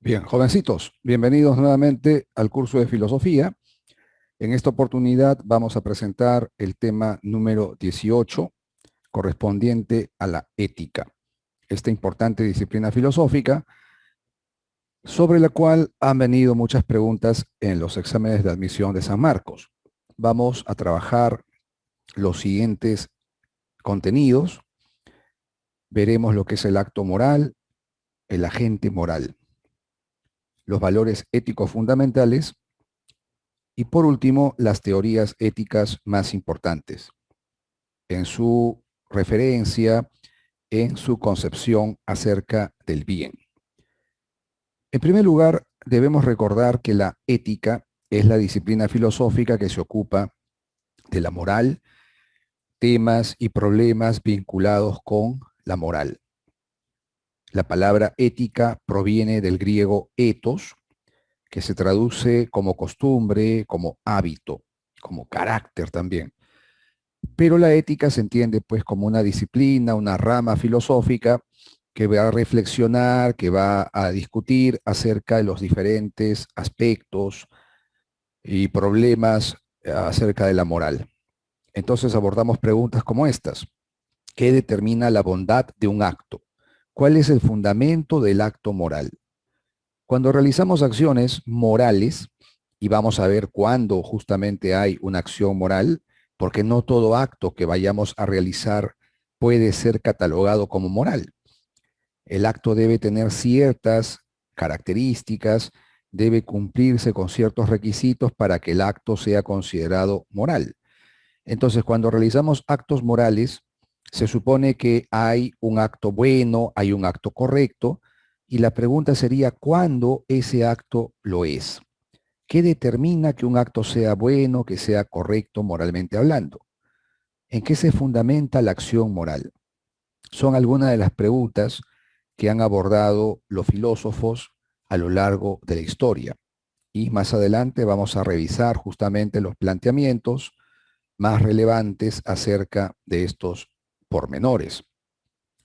Bien, jovencitos, bienvenidos nuevamente al curso de filosofía. En esta oportunidad vamos a presentar el tema número 18, correspondiente a la ética, esta importante disciplina filosófica sobre la cual han venido muchas preguntas en los exámenes de admisión de San Marcos. Vamos a trabajar los siguientes contenidos. Veremos lo que es el acto moral, el agente moral, los valores éticos fundamentales y por último, las teorías éticas más importantes en su referencia, en su concepción acerca del bien. En primer lugar, debemos recordar que la ética es la disciplina filosófica que se ocupa de la moral, temas y problemas vinculados con la moral. La palabra ética proviene del griego ethos, que se traduce como costumbre, como hábito, como carácter también. Pero la ética se entiende pues como una disciplina, una rama filosófica que va a reflexionar, que va a discutir acerca de los diferentes aspectos y problemas acerca de la moral. Entonces abordamos preguntas como estas. ¿Qué determina la bondad de un acto? ¿Cuál es el fundamento del acto moral? Cuando realizamos acciones morales, y vamos a ver cuándo justamente hay una acción moral, porque no todo acto que vayamos a realizar puede ser catalogado como moral. El acto debe tener ciertas características, debe cumplirse con ciertos requisitos para que el acto sea considerado moral. Entonces, cuando realizamos actos morales, se supone que hay un acto bueno, hay un acto correcto, y la pregunta sería, ¿cuándo ese acto lo es? ¿Qué determina que un acto sea bueno, que sea correcto moralmente hablando? ¿En qué se fundamenta la acción moral? Son algunas de las preguntas que han abordado los filósofos a lo largo de la historia. Y más adelante vamos a revisar justamente los planteamientos más relevantes acerca de estos pormenores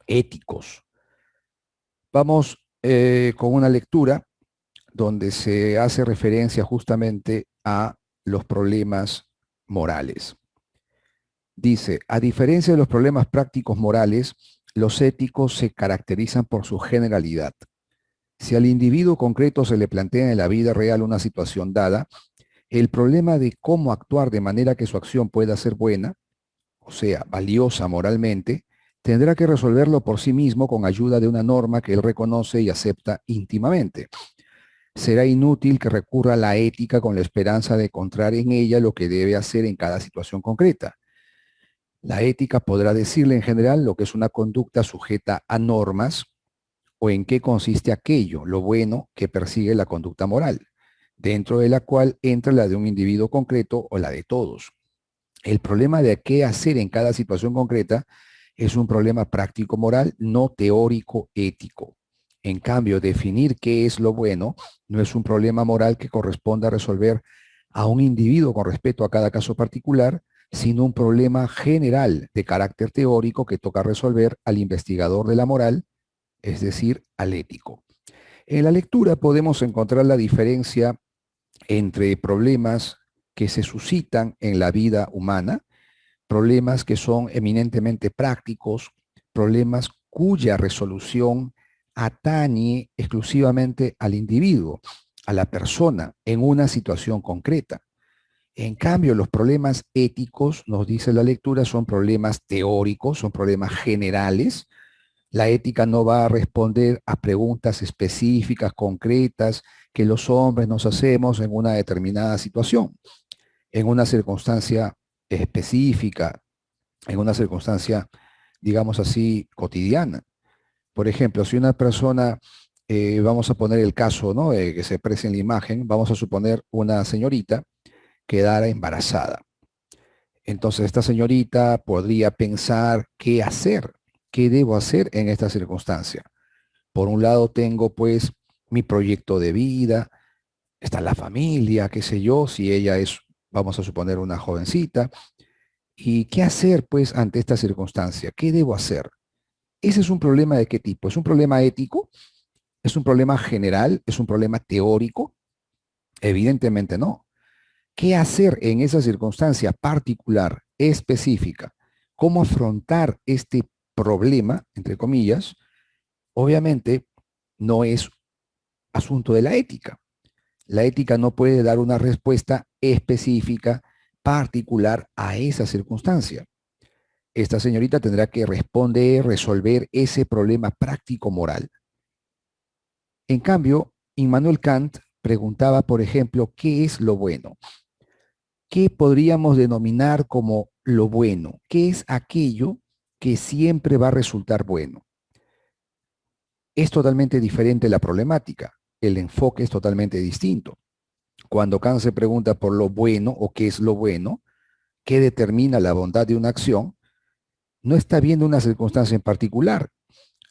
éticos. Vamos con una lectura donde se hace referencia justamente a los problemas morales. Dice, a diferencia de los problemas prácticos morales, los éticos se caracterizan por su generalidad. Si al individuo concreto se le plantea en la vida real una situación dada, el problema de cómo actuar de manera que su acción pueda ser buena, o sea, valiosa moralmente, tendrá que resolverlo por sí mismo con ayuda de una norma que él reconoce y acepta íntimamente. Será inútil que recurra a la ética con la esperanza de encontrar en ella lo que debe hacer en cada situación concreta. La ética podrá decirle en general lo que es una conducta sujeta a normas o en qué consiste aquello, lo bueno que persigue la conducta moral, dentro de la cual entra la de un individuo concreto o la de todos. El problema de qué hacer en cada situación concreta es un problema práctico moral, no teórico ético. En cambio, definir qué es lo bueno no es un problema moral que corresponda a resolver a un individuo con respecto a cada caso particular, sino un problema general de carácter teórico que toca resolver al investigador de la moral, es decir, al ético. En la lectura podemos encontrar la diferencia entre problemas que se suscitan en la vida humana, problemas que son eminentemente prácticos, problemas cuya resolución atañe exclusivamente al individuo, a la persona, en una situación concreta. En cambio, los problemas éticos, nos dice la lectura, son problemas teóricos, son problemas generales. La ética no va a responder a preguntas específicas, concretas, que los hombres nos hacemos en una determinada situación, en una circunstancia específica, en una circunstancia, digamos así, cotidiana. Por ejemplo, si una persona, vamos a poner el caso, ¿no? Que se aprecia en la imagen, vamos a suponer una señorita quedara embarazada. Entonces, esta señorita podría pensar qué hacer, qué debo hacer en esta circunstancia. Por un lado tengo pues mi proyecto de vida, está la familia, qué sé yo, si ella es, vamos a suponer, una jovencita. ¿Y qué hacer pues ante esta circunstancia? ¿Qué debo hacer? Ese es un problema de qué tipo? ¿Es un problema ético? ¿Es un problema general? ¿Es un problema teórico? Evidentemente no. ¿Qué hacer en esa circunstancia particular, específica? ¿Cómo afrontar este problema, entre comillas? Obviamente no es asunto de la ética. La ética no puede dar una respuesta específica, particular a esa circunstancia. Esta señorita tendrá que responder, resolver ese problema práctico moral. En cambio, Immanuel Kant preguntaba, por ejemplo, ¿qué es lo bueno? ¿Qué podríamos denominar como lo bueno? ¿Qué es aquello que siempre va a resultar bueno? Es totalmente diferente la problemática. El enfoque es totalmente distinto. Cuando Kant se pregunta por lo bueno o qué es lo bueno, qué determina la bondad de una acción, no está viendo una circunstancia en particular,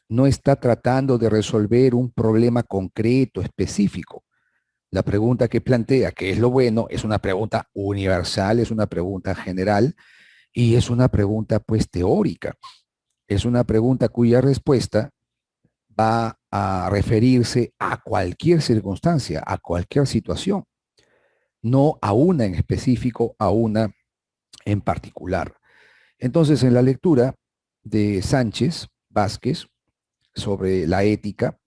no está tratando de resolver un problema concreto, específico. La pregunta que plantea, ¿qué es lo bueno?, es una pregunta universal, es una pregunta general y es una pregunta pues teórica. Es una pregunta cuya respuesta va a referirse a cualquier circunstancia, a cualquier situación, no a una en específico, a una en particular. Entonces, en la lectura de Sánchez Vázquez sobre la ética,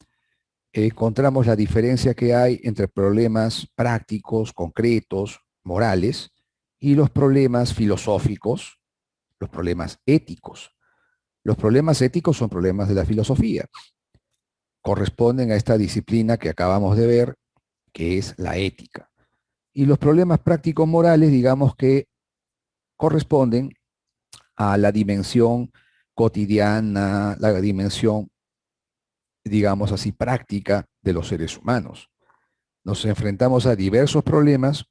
encontramos la diferencia que hay entre problemas prácticos, concretos, morales, y los problemas filosóficos, los problemas éticos. Los problemas éticos son problemas de la filosofía. Corresponden a esta disciplina que acabamos de ver, que es la ética. Y los problemas prácticos morales, digamos que corresponden a la dimensión cotidiana, la dimensión, digamos así, práctica de los seres humanos. Nos enfrentamos a diversos problemas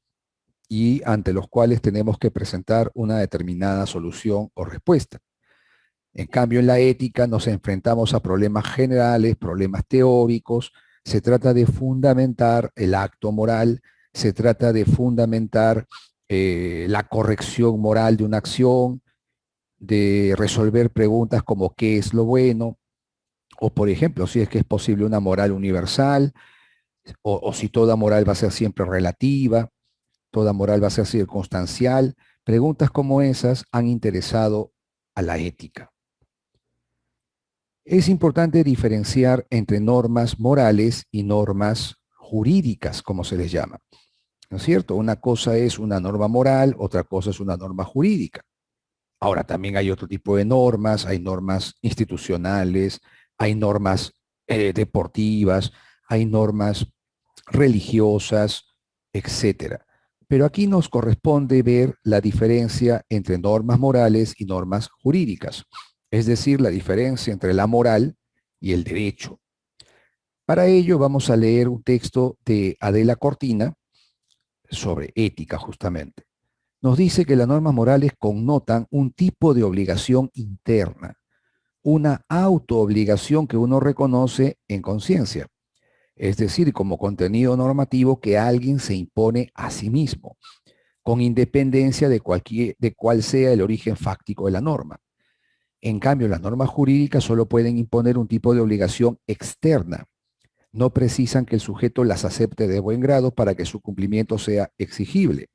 y ante los cuales tenemos que presentar una determinada solución o respuesta. En cambio, en la ética nos enfrentamos a problemas generales, problemas teóricos, se trata de fundamentar el acto moral, se trata de fundamentar la corrección moral de una acción, de resolver preguntas como qué es lo bueno, o por ejemplo, si es que es posible una moral universal, o si toda moral va a ser siempre relativa, toda moral va a ser circunstancial. Preguntas como esas han interesado a la ética. Es importante diferenciar entre normas morales y normas jurídicas, como se les llama. ¿No es cierto? Una cosa es una norma moral, otra cosa es una norma jurídica. Ahora, también hay otro tipo de normas, hay normas institucionales, hay normas deportivas, hay normas religiosas, etcétera. Pero aquí nos corresponde ver la diferencia entre normas morales y normas jurídicas, es decir, la diferencia entre la moral y el derecho. Para ello vamos a leer un texto de Adela Cortina sobre ética justamente. Nos dice que las normas morales connotan un tipo de obligación interna, una autoobligación que uno reconoce en conciencia, es decir, como contenido normativo que alguien se impone a sí mismo, con independencia de cuál sea el origen fáctico de la norma. En cambio, las normas jurídicas solo pueden imponer un tipo de obligación externa. No precisan que el sujeto las acepte de buen grado para que su cumplimiento sea exigible,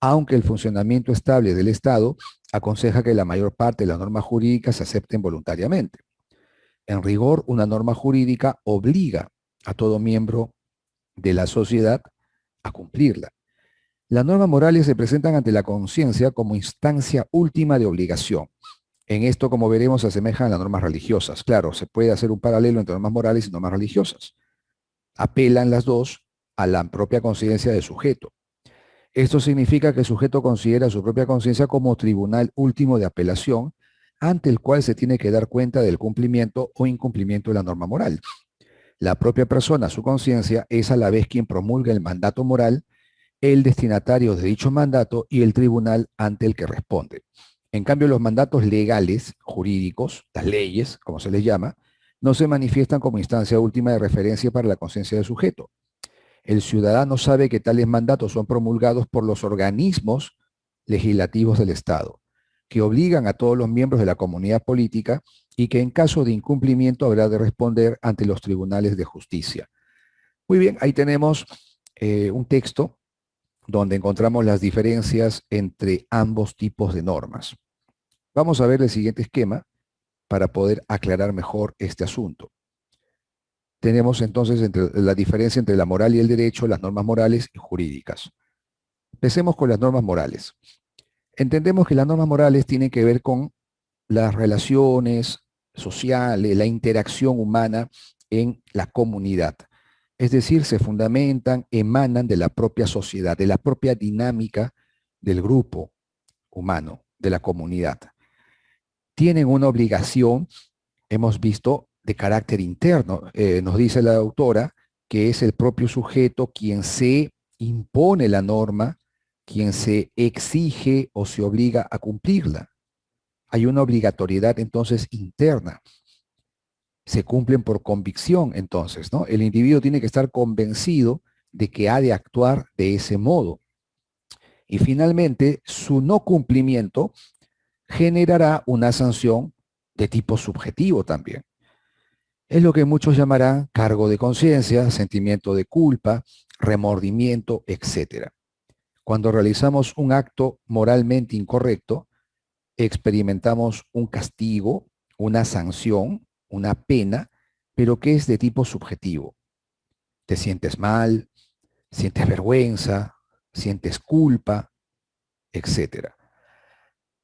aunque el funcionamiento estable del Estado aconseja que la mayor parte de las normas jurídicas se acepten voluntariamente. En rigor, una norma jurídica obliga a todo miembro de la sociedad a cumplirla. Las normas morales se presentan ante la conciencia como instancia última de obligación. En esto, como veremos, se asemejan a las normas religiosas. Claro, se puede hacer un paralelo entre normas morales y normas religiosas. Apelan las dos a la propia conciencia del sujeto. Esto significa que el sujeto considera su propia conciencia como tribunal último de apelación ante el cual se tiene que dar cuenta del cumplimiento o incumplimiento de la norma moral. La propia persona, su conciencia, es a la vez quien promulga el mandato moral, el destinatario de dicho mandato y el tribunal ante el que responde. En cambio, los mandatos legales, jurídicos, las leyes, como se les llama, no se manifiestan como instancia última de referencia para la conciencia del sujeto. El ciudadano sabe que tales mandatos son promulgados por los organismos legislativos del Estado, que obligan a todos los miembros de la comunidad política y que en caso de incumplimiento habrá de responder ante los tribunales de justicia. Muy bien, ahí tenemos un texto donde encontramos las diferencias entre ambos tipos de normas. Vamos a ver el siguiente esquema para poder aclarar mejor este asunto. Tenemos entonces la diferencia entre la moral y el derecho, las normas morales y jurídicas. Empecemos con las normas morales. Entendemos que las normas morales tienen que ver con las relaciones sociales, la interacción humana en la comunidad. Es decir, se fundamentan, emanan de la propia sociedad, de la propia dinámica del grupo humano, de la comunidad. Tienen una obligación, hemos visto, de carácter interno. Nos dice la autora que es el propio sujeto quien se impone la norma, quien se exige o se obliga a cumplirla. Hay una obligatoriedad entonces interna. Se cumplen por convicción entonces, ¿no? El individuo tiene que estar convencido de que ha de actuar de ese modo. Y finalmente, su no cumplimiento generará una sanción de tipo subjetivo también. Es lo que muchos llamarán cargo de conciencia, sentimiento de culpa, remordimiento, etc. Cuando realizamos un acto moralmente incorrecto, experimentamos un castigo, una sanción, una pena, pero que es de tipo subjetivo. Te sientes mal, sientes vergüenza, sientes culpa, etc.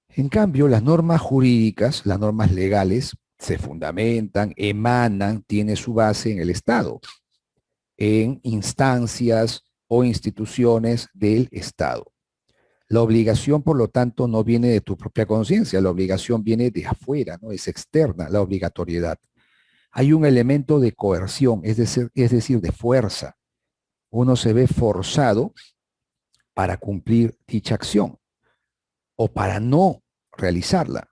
En cambio, las normas jurídicas, las normas legales, se fundamentan, emanan, tienen su base en el Estado, en instancias o instituciones del Estado. La obligación, por lo tanto, no viene de tu propia conciencia, la obligación viene de afuera, ¿no? Es externa la obligatoriedad. Hay un elemento de coerción, es decir, de fuerza. Uno se ve forzado para cumplir dicha acción o para no realizarla.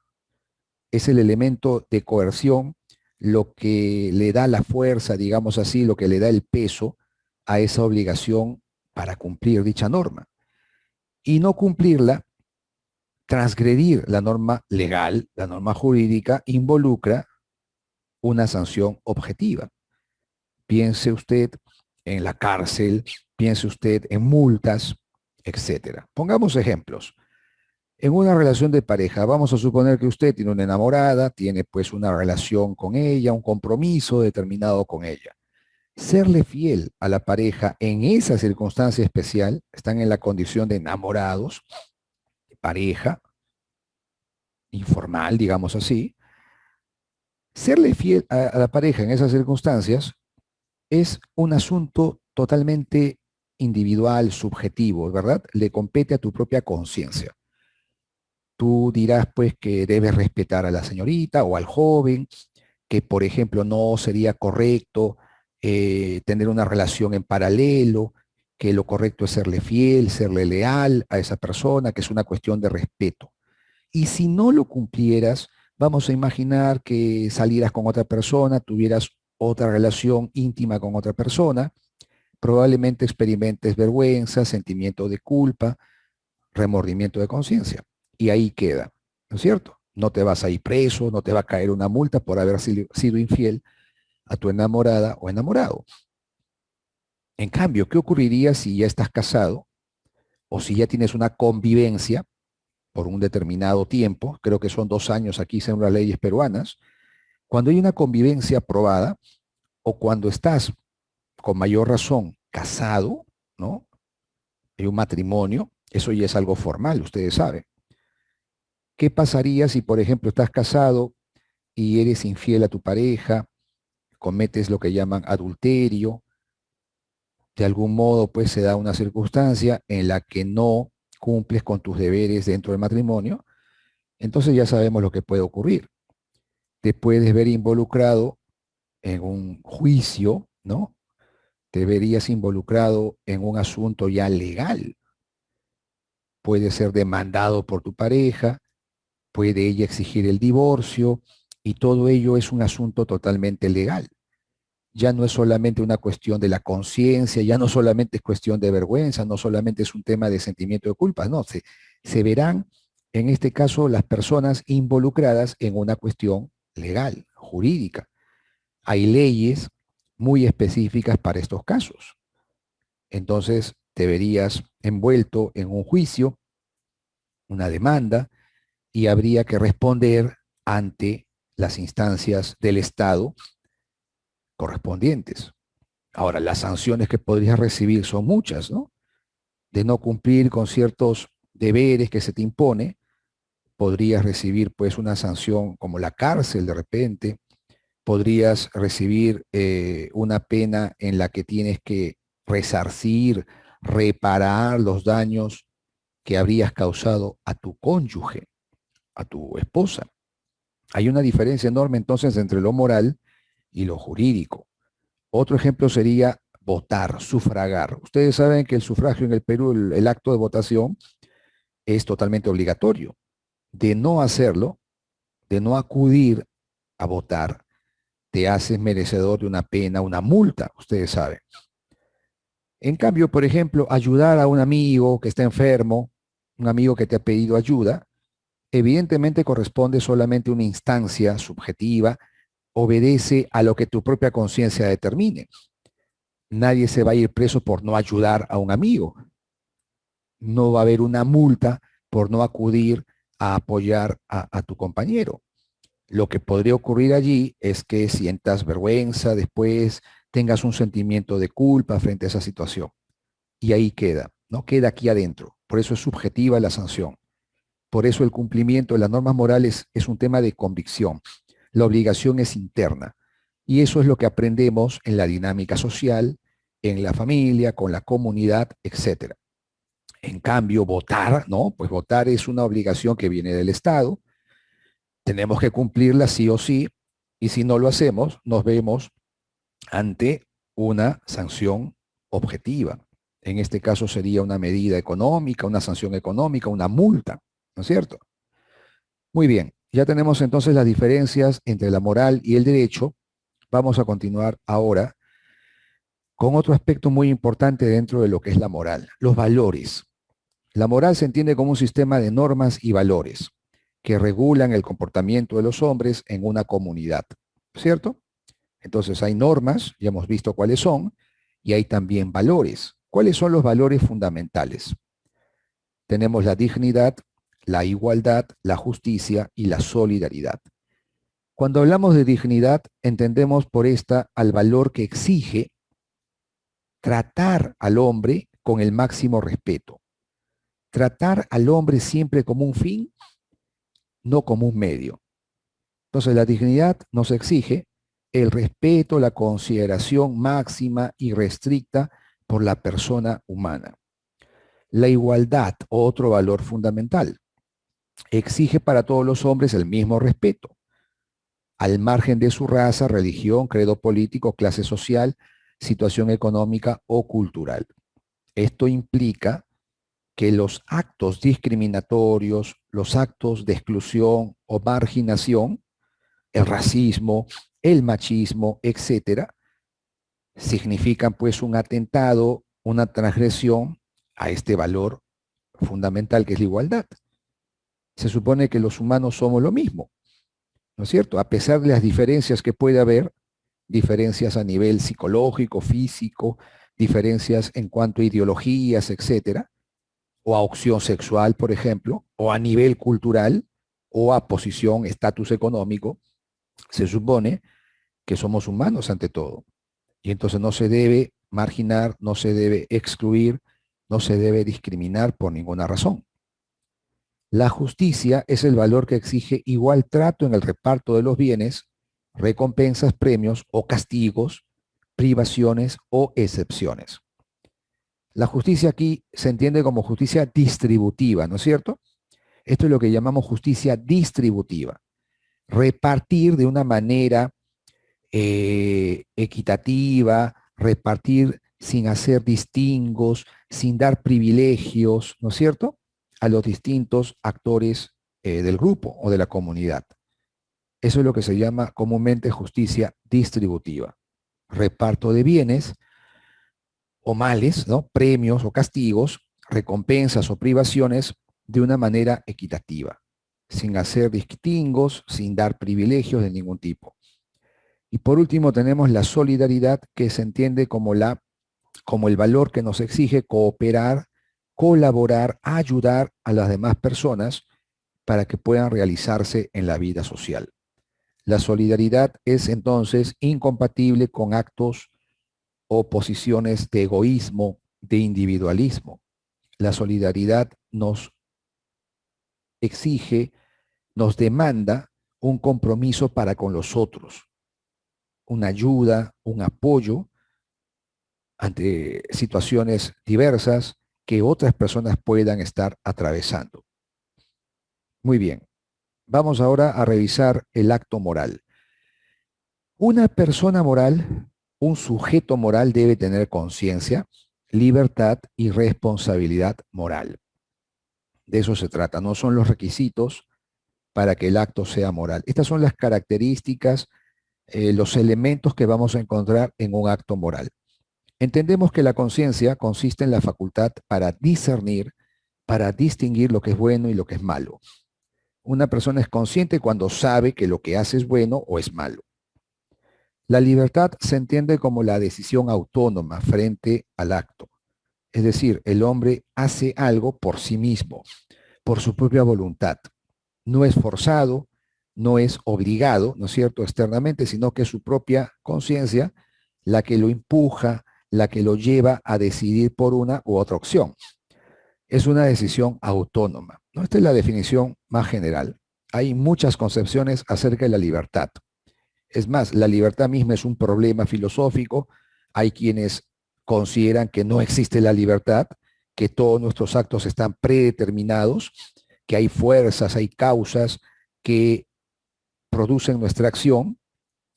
Es el elemento de coerción lo que le da la fuerza, digamos así, lo que le da el peso a esa obligación para cumplir dicha norma. Y no cumplirla, transgredir la norma legal, la norma jurídica, involucra una sanción objetiva. Piense usted en la cárcel, piense usted en multas, etcétera. Pongamos ejemplos. En una relación de pareja, vamos a suponer que usted tiene una enamorada, tiene pues una relación con ella, un compromiso determinado con ella. Serle fiel a la pareja en esa circunstancia especial, están en la condición de enamorados, de pareja, informal, digamos así. Serle fiel a la pareja en esas circunstancias es un asunto totalmente individual, subjetivo, ¿verdad? Le compete a tu propia conciencia. Tú dirás pues que debes respetar a la señorita o al joven, que por ejemplo no sería correcto tener una relación en paralelo, que lo correcto es serle fiel, serle leal a esa persona, que es una cuestión de respeto. Y si no lo cumplieras, vamos a imaginar que salieras con otra persona, tuvieras otra relación íntima con otra persona, probablemente experimentes vergüenza, sentimiento de culpa, remordimiento de conciencia. Y ahí queda, ¿no es cierto? No te vas a ir preso, no te va a caer una multa por haber sido infiel a tu enamorada o enamorado. En cambio, ¿qué ocurriría si ya estás casado o si ya tienes una convivencia por un determinado tiempo? Creo que son 2 años aquí según las leyes peruanas. Cuando hay una convivencia aprobada o cuando estás con mayor razón casado, ¿no? Hay un matrimonio, eso ya es algo formal, ustedes saben. ¿Qué pasaría si, por ejemplo, estás casado y eres infiel a tu pareja, cometes lo que llaman adulterio? De algún modo, pues se da una circunstancia en la que no cumples con tus deberes dentro del matrimonio, entonces ya sabemos lo que puede ocurrir. Te puedes ver involucrado en un juicio, ¿no? Te verías involucrado en un asunto ya legal. Puede ser demandado por tu pareja, puede ella exigir el divorcio, y todo ello es un asunto totalmente legal. Ya no es solamente una cuestión de la conciencia, ya no solamente es cuestión de vergüenza, no solamente es un tema de sentimiento de culpa, no, se verán en este caso las personas involucradas en una cuestión legal, jurídica. Hay leyes muy específicas para estos casos. Entonces, te verías envuelto en un juicio, una demanda, y habría que responder ante las instancias del Estado correspondientes. Ahora, las sanciones que podrías recibir son muchas, ¿no? De no cumplir con ciertos deberes que se te impone, podrías recibir pues una sanción como la cárcel de repente, podrías recibir una pena en la que tienes que resarcir, reparar los daños que habrías causado a tu cónyuge, a tu esposa. Hay una diferencia enorme entonces entre lo moral y lo jurídico. Otro ejemplo sería votar, sufragar. Ustedes saben que el sufragio en el Perú, el acto de votación, es totalmente obligatorio. De no hacerlo, de no acudir a votar, te haces merecedor de una pena, una multa, ustedes saben. En cambio, por ejemplo, ayudar a un amigo que está enfermo, un amigo que te ha pedido ayuda, evidentemente corresponde solamente a una instancia subjetiva, obedece a lo que tu propia conciencia determine. Nadie se va a ir preso por no ayudar a un amigo. No va a haber una multa por no acudir a apoyar a tu compañero. Lo que podría ocurrir allí es que sientas vergüenza, después tengas un sentimiento de culpa frente a esa situación. Y ahí queda, ¿no? Queda aquí adentro. Por eso es subjetiva la sanción. Por eso el cumplimiento de las normas morales es un tema de convicción. La obligación es interna. Y eso es lo que aprendemos en la dinámica social, en la familia, con la comunidad, etcétera. En cambio, votar, ¿no? Pues votar es una obligación que viene del Estado. Tenemos que cumplirla sí o sí. Y si no lo hacemos, nos vemos ante una sanción objetiva. En este caso sería una medida económica, una sanción económica, una multa, ¿no es cierto? Muy bien, ya tenemos entonces las diferencias entre la moral y el derecho. Vamos a continuar ahora con otro aspecto muy importante dentro de lo que es la moral, los valores. La moral se entiende como un sistema de normas y valores que regulan el comportamiento de los hombres en una comunidad, ¿cierto? Entonces hay normas, ya hemos visto cuáles son, y hay también valores. ¿Cuáles son los valores fundamentales? Tenemos la dignidad, la igualdad, la justicia y la solidaridad. Cuando hablamos de dignidad, entendemos por esta al valor que exige tratar al hombre con el máximo respeto. Tratar al hombre siempre como un fin, no como un medio. Entonces la dignidad nos exige el respeto, la consideración máxima y restricta por la persona humana. La igualdad, otro valor fundamental, exige para todos los hombres el mismo respeto, al margen de su raza, religión, credo político, clase social, situación económica o cultural. Esto implica que los actos discriminatorios, los actos de exclusión o marginación, el racismo, el machismo, etcétera, significan pues un atentado, una transgresión a este valor fundamental que es la igualdad. Se supone que los humanos somos lo mismo, ¿no es cierto? A pesar de las diferencias que puede haber, diferencias a nivel psicológico, físico, diferencias en cuanto a ideologías, etcétera, o a opción sexual, por ejemplo, o a nivel cultural, o a posición, estatus económico, se supone que somos humanos ante todo. Y entonces no se debe marginar, no se debe excluir, no se debe discriminar por ninguna razón. La justicia es el valor que exige igual trato en el reparto de los bienes, recompensas, premios o castigos, privaciones o excepciones. La justicia aquí se entiende como justicia distributiva, ¿no es cierto? Esto es lo que llamamos justicia distributiva. Repartir de una manera equitativa, repartir sin hacer distingos, sin dar privilegios, ¿no es cierto?, a los distintos actores del grupo o de la comunidad. Eso es lo que se llama comúnmente justicia distributiva. Reparto de bienes o males, ¿no?, premios o castigos, recompensas o privaciones de una manera equitativa. sin hacer distingos, sin dar privilegios de ningún tipo. Y por último tenemos la solidaridad, que se entiende como el valor que nos exige cooperar, colaborar, ayudar a las demás personas para que puedan realizarse en la vida social. La solidaridad es entonces incompatible con actos o posiciones de egoísmo, de individualismo. La solidaridad nos exige, nos demanda un compromiso para con los otros, una ayuda, un apoyo ante situaciones diversas que otras personas puedan estar atravesando. Muy bien, vamos ahora a revisar el acto moral. Una persona moral, un sujeto moral debe tener conciencia, libertad y responsabilidad moral. De eso se trata, no son los requisitos para que el acto sea moral. Estas son las características, los elementos que vamos a encontrar en un acto moral. Entendemos que la conciencia consiste en la facultad para discernir, para distinguir lo que es bueno y lo que es malo. Una persona es consciente cuando sabe que lo que hace es bueno o es malo. La libertad se entiende como la decisión autónoma frente al acto. Es decir, el hombre hace algo por sí mismo, por su propia voluntad. No es forzado, no es obligado, ¿no es cierto?, externamente, sino que es su propia conciencia la que lo empuja, la que lo lleva a decidir por una u otra opción. Es una decisión autónoma, ¿no? Esta es la definición más general. Hay muchas concepciones acerca de la libertad. Es más, la libertad misma es un problema filosófico. Hay quienes consideran que no existe la libertad, que todos nuestros actos están predeterminados, que hay fuerzas, hay causas que producen nuestra acción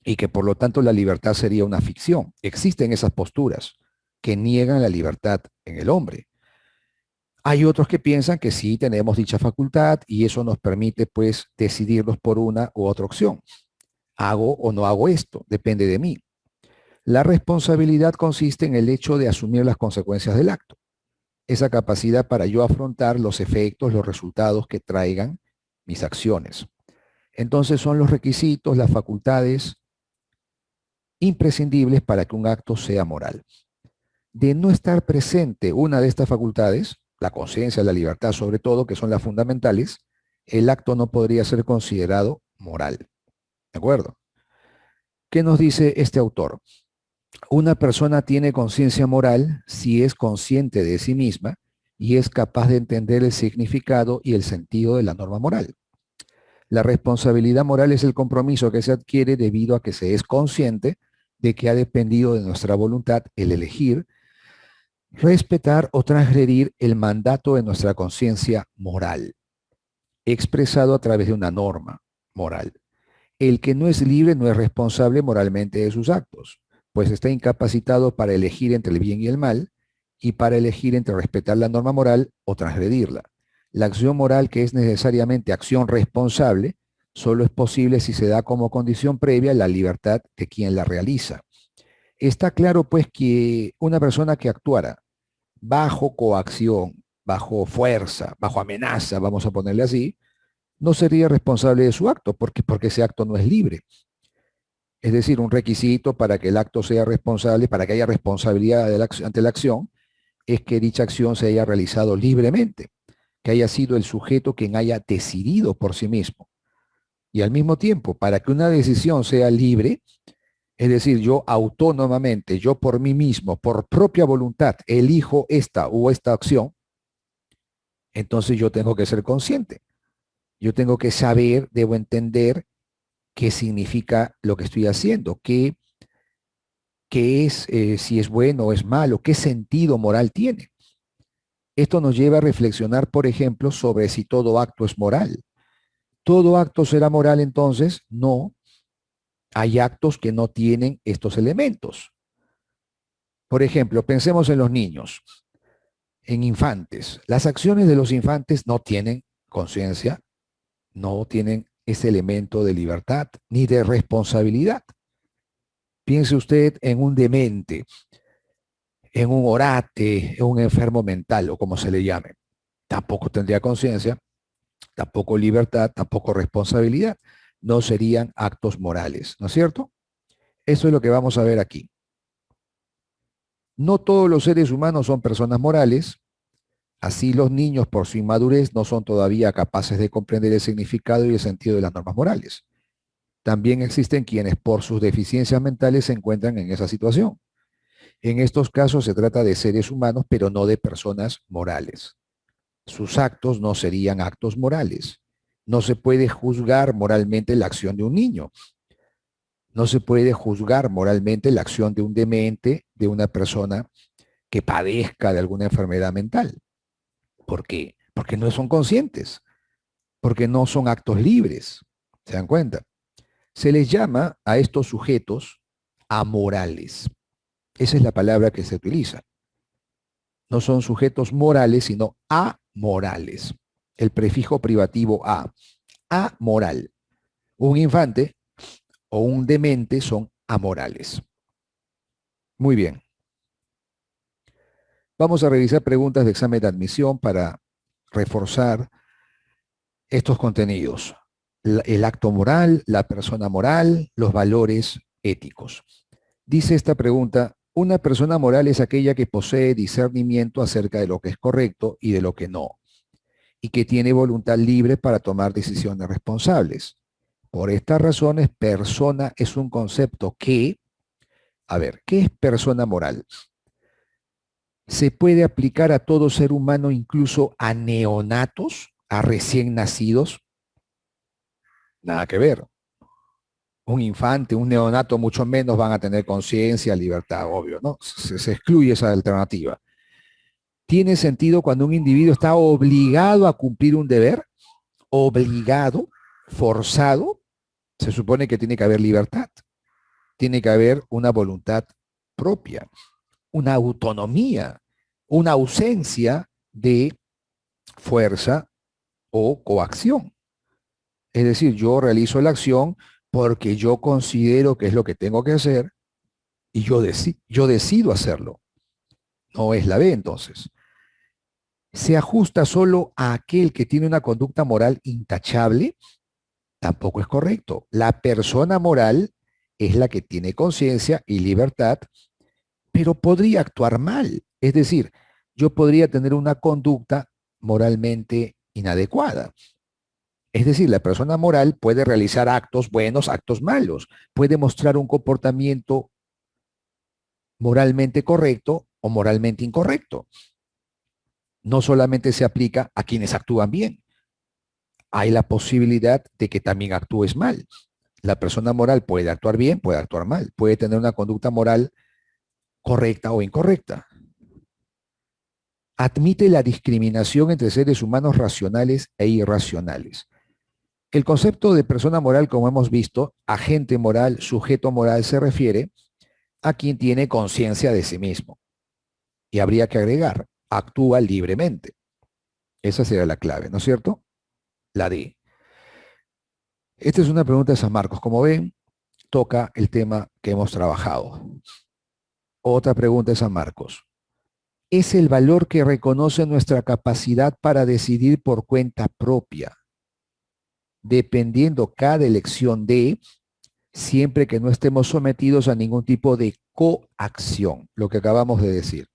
y que por lo tanto la libertad sería una ficción. Existen esas posturas que niegan la libertad en el hombre. Hay otros que piensan que sí tenemos dicha facultad y eso nos permite pues decidirnos por una u otra opción. ¿Hago o no hago esto? Depende de mí. La responsabilidad consiste en el hecho de asumir las consecuencias del acto. Esa capacidad para yo afrontar los efectos, los resultados que traigan mis acciones. Entonces son los requisitos, las facultades imprescindibles para que un acto sea moral. De no estar presente una de estas facultades, la conciencia, la libertad sobre todo, que son las fundamentales, el acto no podría ser considerado moral. ¿De acuerdo? ¿Qué nos dice este autor? Una persona tiene conciencia moral si es consciente de sí misma y es capaz de entender el significado y el sentido de la norma moral. La responsabilidad moral es el compromiso que se adquiere debido a que se es consciente de que ha dependido de nuestra voluntad el elegir, respetar o transgredir el mandato de nuestra conciencia moral, expresado a través de una norma moral. El que no es libre no es responsable moralmente de sus actos, pues está incapacitado para elegir entre el bien y el mal y para elegir entre respetar la norma moral o transgredirla. La acción moral, que es necesariamente acción responsable, solo es posible si se da como condición previa la libertad de quien la realiza. Está claro, pues, que una persona que actuara bajo coacción, bajo fuerza, bajo amenaza, vamos a ponerle así, no sería responsable de su acto, porque ese acto no es libre. Es decir, un requisito para que el acto sea responsable, para que haya responsabilidad ante la acción, es que dicha acción se haya realizado libremente, que haya sido el sujeto quien haya decidido por sí mismo. Y al mismo tiempo, para que una decisión sea libre, es decir, yo autónomamente, yo por mí mismo, por propia voluntad, elijo esta o esta acción, entonces yo tengo que ser consciente. Yo tengo que saber, debo entender qué significa lo que estoy haciendo, qué es, si es bueno o es malo, qué sentido moral tiene. Esto nos lleva a reflexionar, por ejemplo, sobre si todo acto es moral. ¿Todo acto será moral entonces? No. Hay actos que no tienen estos elementos. Por ejemplo, pensemos en los niños, en infantes. Las acciones de los infantes no tienen conciencia, no tienen ese elemento de libertad ni de responsabilidad. Piense usted en un demente, en un orate, en un enfermo mental o como se le llame. Tampoco tendría conciencia tampoco libertad, tampoco responsabilidad. No serían actos morales, ¿no es cierto? Eso es lo que vamos a ver aquí. No todos los seres humanos son personas morales. Así los niños, por su inmadurez, no son todavía capaces de comprender el significado y el sentido de las normas morales. También existen quienes, por sus deficiencias mentales, se encuentran en esa situación. En estos casos se trata de seres humanos, pero no de personas morales. Sus actos no serían actos morales. No se puede juzgar moralmente la acción de un niño. No se puede juzgar moralmente la acción de un demente, de una persona que padezca de alguna enfermedad mental. ¿Por qué? Porque no son conscientes, porque no son actos libres. ¿Se dan cuenta? Se les llama a estos sujetos amorales. Esa es la palabra que se utiliza. No son sujetos morales, sino amorales. El prefijo privativo a, amoral. Un infante o un demente son amorales. Muy bien. Vamos a revisar preguntas de examen de admisión para reforzar estos contenidos. El acto moral, la persona moral, los valores éticos. Dice esta pregunta, una persona moral es aquella que posee discernimiento acerca de lo que es correcto y de lo que no, y que tiene voluntad libre para tomar decisiones responsables. Por estas razones, persona es un concepto que, a ver, ¿qué es persona moral? Se puede aplicar a todo ser humano, incluso a neonatos, a recién nacidos. Nada que ver. Un infante, un neonato, mucho menos van a tener conciencia, libertad, obvio, ¿no? Se excluye esa alternativa. Tiene sentido cuando un individuo está obligado a cumplir un deber, obligado, forzado, se supone que tiene que haber libertad, tiene que haber una voluntad propia, una autonomía, una ausencia de fuerza o coacción. Es decir, yo realizo la acción porque yo considero que es lo que tengo que hacer y yo decido hacerlo. No es la B entonces. Se ajusta solo a aquel que tiene una conducta moral intachable, tampoco es correcto. La persona moral es la que tiene conciencia y libertad, pero podría actuar mal. Es decir, yo podría tener una conducta moralmente inadecuada. Es decir, la persona moral puede realizar actos buenos, actos malos, puede mostrar un comportamiento moralmente correcto o moralmente incorrecto. No solamente se aplica a quienes actúan bien, hay la posibilidad de que también actúes mal. La persona moral puede actuar bien, puede actuar mal, puede tener una conducta moral correcta o incorrecta. Admite la discriminación entre seres humanos racionales e irracionales. El concepto de persona moral, como hemos visto, agente moral, sujeto moral, se refiere a quien tiene conciencia de sí mismo. Y habría que agregar, actúa libremente. Esa sería la clave, ¿no es cierto? La D. Esta es una pregunta de San Marcos. Como ven, toca el tema que hemos trabajado. Otra pregunta de San Marcos. Es el valor que reconoce nuestra capacidad para decidir por cuenta propia, dependiendo cada elección de, siempre que no estemos sometidos a ningún tipo de coacción, lo que acabamos de decir.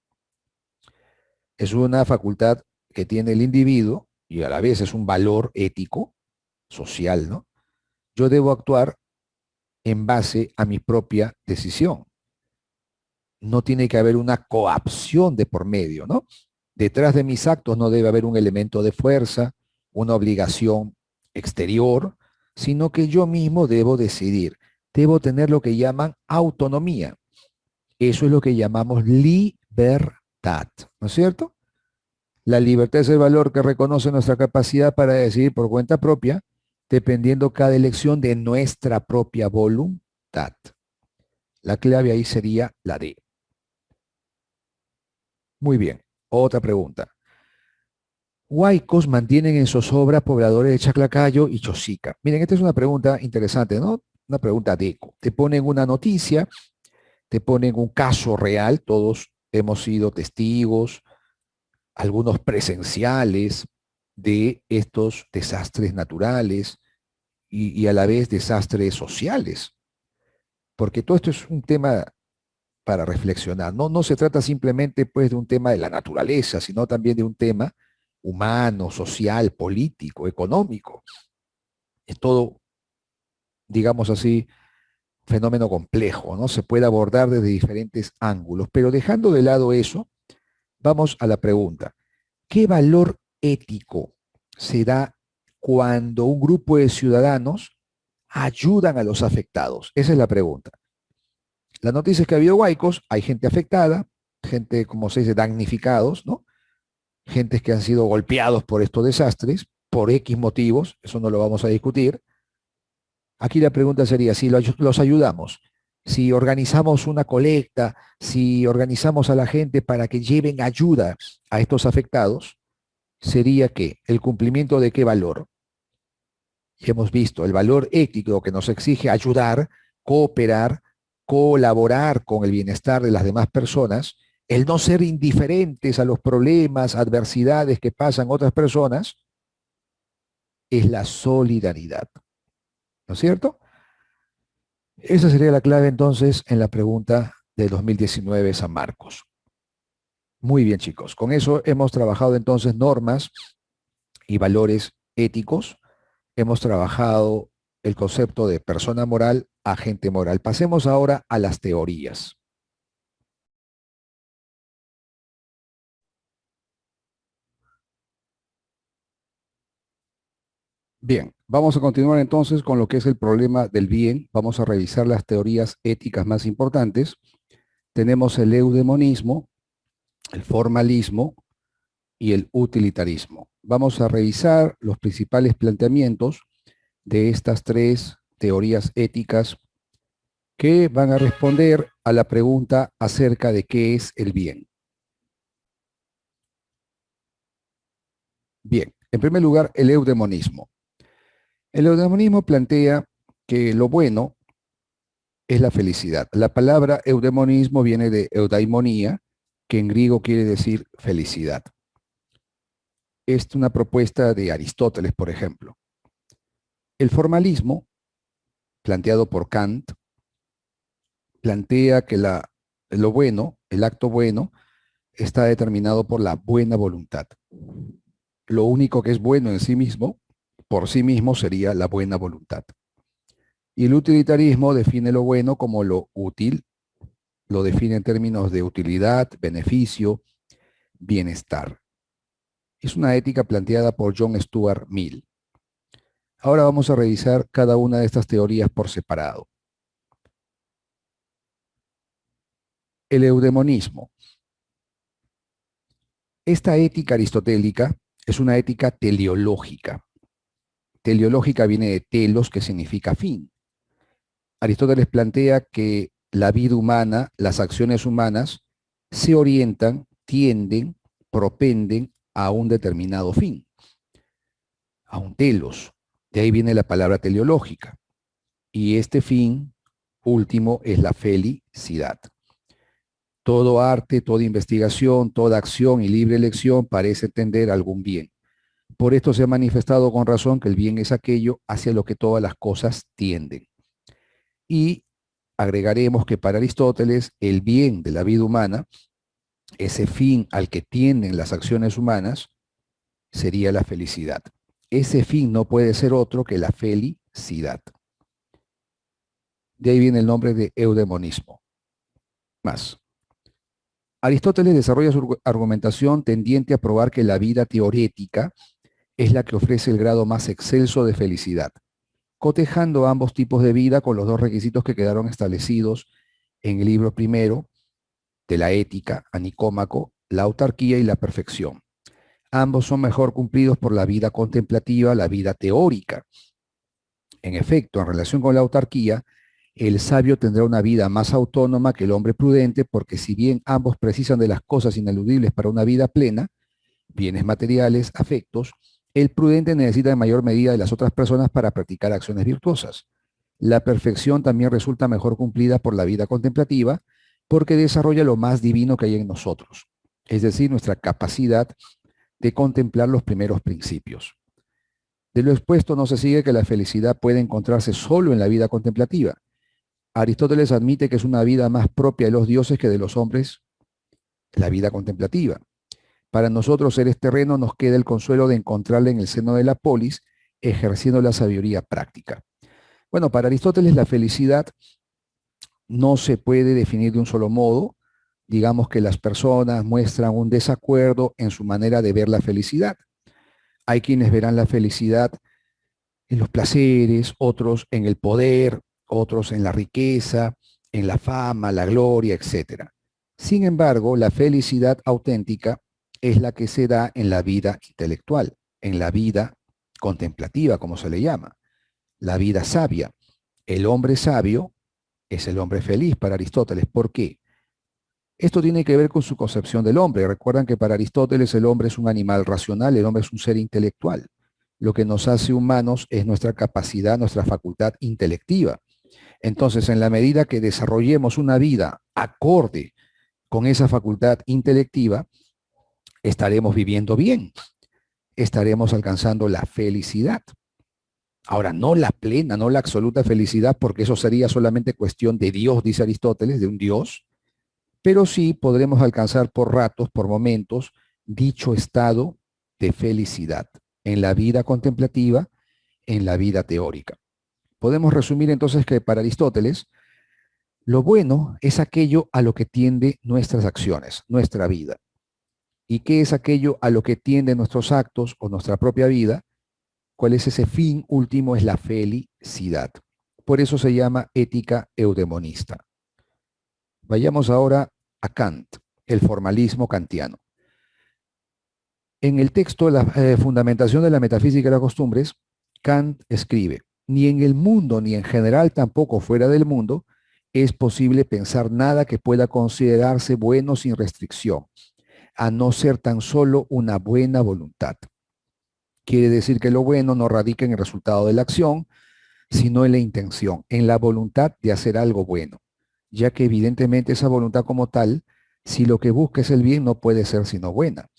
Es una facultad que tiene el individuo y a la vez es un valor ético, social, ¿no? Yo debo actuar en base a mi propia decisión. No tiene que haber una coacción de por medio, ¿no? Detrás de mis actos no debe haber un elemento de fuerza, una obligación exterior, sino que yo mismo debo decidir. Debo tener lo que llaman autonomía. Eso es lo que llamamos libertad, ¿no es cierto? La libertad es el valor que reconoce nuestra capacidad para decidir por cuenta propia, dependiendo cada elección de nuestra propia voluntad. La clave ahí sería la D. Muy bien. Otra pregunta. Huaycos mantienen en zozobra pobladores de Chaclacayo y Chosica. Miren, esta es una pregunta interesante, ¿no? Una pregunta de eco. Te ponen una noticia, te ponen un caso real, todos hemos sido testigos, algunos presenciales, de estos desastres naturales y a la vez desastres sociales, porque todo esto es un tema para reflexionar. No se trata simplemente pues de un tema de la naturaleza, sino también de un tema humano, social, político, económico. Es todo, digamos así, fenómeno complejo, ¿no? Se puede abordar desde diferentes ángulos, pero dejando de lado eso, vamos a la pregunta: ¿qué valor ético se da cuando un grupo de ciudadanos ayudan a los afectados? Esa es la pregunta. La noticia es que ha habido huaicos, hay gente afectada, gente, como se dice, damnificados, ¿no? Gentes que han sido golpeados por estos desastres, por X motivos, eso no lo vamos a discutir. Aquí la pregunta sería, si los ayudamos, si organizamos una colecta, si organizamos a la gente para que lleven ayuda a estos afectados, sería que el cumplimiento de qué valor. Y hemos visto el valor ético que nos exige ayudar, cooperar, colaborar con el bienestar de las demás personas, el no ser indiferentes a los problemas, adversidades que pasan otras personas, es la solidaridad. ¿No es cierto? Esa sería la clave entonces en la pregunta de 2019 San Marcos. Muy bien, chicos. Con eso hemos trabajado entonces normas y valores éticos. Hemos trabajado el concepto de persona moral, agente moral. Pasemos ahora a las teorías. Bien, vamos a continuar entonces con lo que es el problema del bien. Vamos a revisar las teorías éticas más importantes. Tenemos el eudemonismo, el formalismo y el utilitarismo. Vamos a revisar los principales planteamientos de estas tres teorías éticas que van a responder a la pregunta acerca de qué es el bien. Bien, en primer lugar, el eudemonismo. El eudemonismo plantea que lo bueno es la felicidad. La palabra eudemonismo viene de eudaimonía, que en griego quiere decir felicidad. Es una propuesta de Aristóteles, por ejemplo. El formalismo, planteado por Kant, plantea que lo bueno, el acto bueno, está determinado por la buena voluntad. Lo único que es bueno en sí mismo, por sí mismo, sería la buena voluntad. Y el utilitarismo define lo bueno como lo útil, lo define en términos de utilidad, beneficio, bienestar. Es una ética planteada por John Stuart Mill. Ahora vamos a revisar cada una de estas teorías por separado. El eudemonismo. Esta ética aristotélica es una ética teleológica. Teleológica viene de telos, que significa fin. Aristóteles plantea que la vida humana, las acciones humanas, se orientan, tienden, propenden a un determinado fin, a un telos. De ahí viene la palabra teleológica. Y este fin último es la felicidad. Todo arte, toda investigación, toda acción y libre elección parece tender a algún bien. Por esto se ha manifestado con razón que el bien es aquello hacia lo que todas las cosas tienden. Y agregaremos que para Aristóteles el bien de la vida humana, ese fin al que tienden las acciones humanas, sería la felicidad. Ese fin no puede ser otro que la felicidad. De ahí viene el nombre de eudemonismo. Más. Aristóteles desarrolla su argumentación tendiente a probar que la vida teorética es la que ofrece el grado más excelso de felicidad, cotejando ambos tipos de vida con los dos requisitos que quedaron establecidos en el libro primero de la ética, a Nicómaco, la autarquía y la perfección. Ambos son mejor cumplidos por la vida contemplativa, la vida teórica. En efecto, en relación con la autarquía, el sabio tendrá una vida más autónoma que el hombre prudente, porque si bien ambos precisan de las cosas ineludibles para una vida plena, bienes materiales, afectos, el prudente necesita en mayor medida de las otras personas para practicar acciones virtuosas. La perfección también resulta mejor cumplida por la vida contemplativa, porque desarrolla lo más divino que hay en nosotros, es decir, nuestra capacidad de contemplar los primeros principios. De lo expuesto no se sigue que la felicidad puede encontrarse solo en la vida contemplativa. Aristóteles admite que es una vida más propia de los dioses que de los hombres, la vida contemplativa. Para nosotros, seres terrenos, nos queda el consuelo de encontrarla en el seno de la polis, ejerciendo la sabiduría práctica. Bueno, para Aristóteles la felicidad no se puede definir de un solo modo. Digamos que las personas muestran un desacuerdo en su manera de ver la felicidad. Hay quienes verán la felicidad en los placeres, otros en el poder, otros en la riqueza, en la fama, la gloria, etc. Sin embargo, la felicidad auténtica es la que se da en la vida intelectual, en la vida contemplativa, como se le llama, la vida sabia. El hombre sabio es el hombre feliz para Aristóteles. ¿Por qué? Esto tiene que ver con su concepción del hombre. Recuerdan que para Aristóteles el hombre es un animal racional, el hombre es un ser intelectual. Lo que nos hace humanos es nuestra capacidad, nuestra facultad intelectiva. Entonces, en la medida que desarrollemos una vida acorde con esa facultad intelectiva, estaremos viviendo bien, estaremos alcanzando la felicidad. Ahora, no la plena, no la absoluta felicidad, porque eso sería solamente cuestión de Dios, dice Aristóteles, de un Dios, pero sí podremos alcanzar por ratos, por momentos, dicho estado de felicidad en la vida contemplativa, en la vida teórica. Podemos resumir entonces que para Aristóteles, lo bueno es aquello a lo que tiende nuestras acciones, nuestra vida. ¿Y qué es aquello a lo que tienden nuestros actos o nuestra propia vida? ¿Cuál es ese fin último? Es la felicidad. Por eso se llama ética eudemonista. Vayamos ahora a Kant, el formalismo kantiano. En el texto La fundamentación de la metafísica de las costumbres, Kant escribe: ni en el mundo, ni en general tampoco fuera del mundo, es posible pensar nada que pueda considerarse bueno sin restricción, a no ser tan solo una buena voluntad. Quiere decir que lo bueno no radica en el resultado de la acción, sino en la intención, en la voluntad de hacer algo bueno, ya que evidentemente esa voluntad como tal, si lo que busca es el bien, no puede ser sino buena.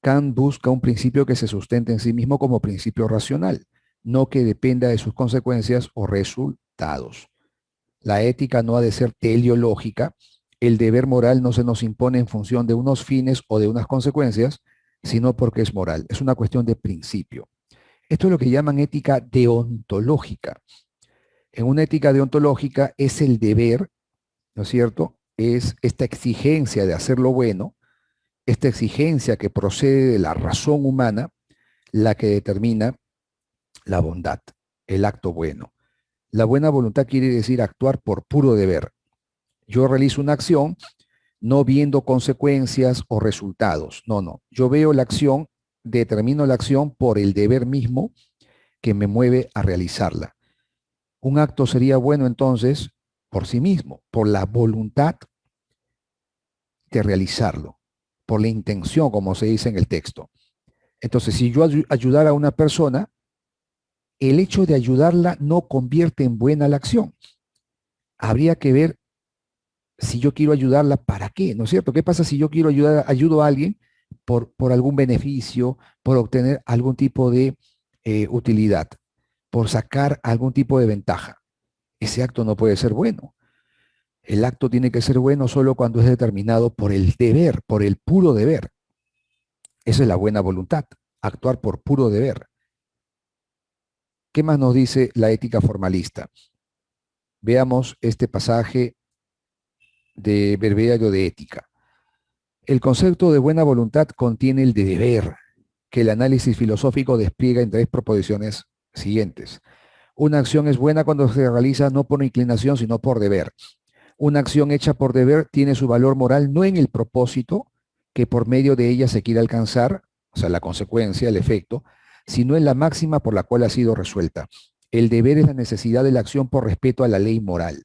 Kant busca un principio que se sustente en sí mismo como principio racional, no que dependa de sus consecuencias o resultados. La ética no ha de ser teleológica, el deber moral no se nos impone en función de unos fines o de unas consecuencias, sino porque es moral. Es una cuestión de principio. Esto es lo que llaman ética deontológica. En una ética deontológica es el deber, ¿no es cierto? Es esta exigencia de hacer lo bueno, esta exigencia que procede de la razón humana, la que determina la bondad, el acto bueno. La buena voluntad quiere decir actuar por puro deber. Yo realizo una acción no viendo consecuencias o resultados. No, no. Yo veo la acción, determino la acción por el deber mismo que me mueve a realizarla. Un acto sería bueno entonces por sí mismo, por la voluntad de realizarlo, por la intención, como se dice en el texto. Entonces, si yo ayudara a una persona, el hecho de ayudarla no convierte en buena la acción. Habría que ver si yo quiero ayudarla, ¿para qué? ¿No es cierto? ¿Qué pasa si yo quiero ayudo a alguien por algún beneficio, por obtener algún tipo de utilidad, por sacar algún tipo de ventaja? Ese acto no puede ser bueno. El acto tiene que ser bueno solo cuando es determinado por el deber, por el puro deber. Esa es la buena voluntad, actuar por puro deber. ¿Qué más nos dice la ética formalista? Veamos este pasaje de Breviario de Ética. El concepto de buena voluntad contiene el de deber, que el análisis filosófico despliega en tres proposiciones siguientes. Una acción es buena cuando se realiza no por inclinación, sino por deber. Una acción hecha por deber tiene su valor moral no en el propósito que por medio de ella se quiere alcanzar, o sea, la consecuencia, el efecto, sino en la máxima por la cual ha sido resuelta. El deber es la necesidad de la acción por respeto a la ley moral,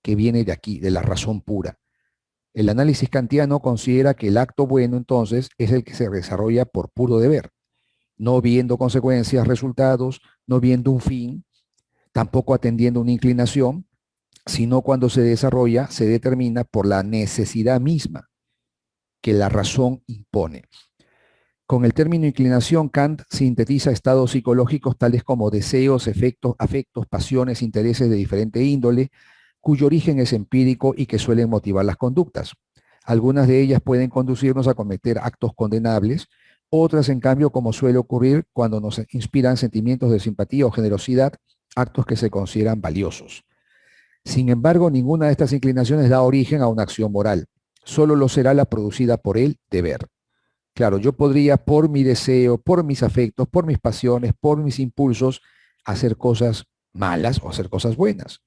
que viene de aquí, de la razón pura. El análisis kantiano considera que el acto bueno, entonces, es el que se desarrolla por puro deber, no viendo consecuencias, resultados, no viendo un fin, tampoco atendiendo una inclinación, sino cuando se desarrolla, se determina por la necesidad misma que la razón impone. Con el término inclinación, Kant sintetiza estados psicológicos tales como deseos, efectos, afectos, pasiones, intereses de diferente índole, cuyo origen es empírico y que suelen motivar las conductas. Algunas de ellas pueden conducirnos a cometer actos condenables, otras, en cambio, como suele ocurrir cuando nos inspiran sentimientos de simpatía o generosidad, actos que se consideran valiosos. Sin embargo, ninguna de estas inclinaciones da origen a una acción moral. Solo lo será la producida por el deber. Claro, yo podría, por mi deseo, por mis afectos, por mis pasiones, por mis impulsos, hacer cosas malas o hacer cosas buenas.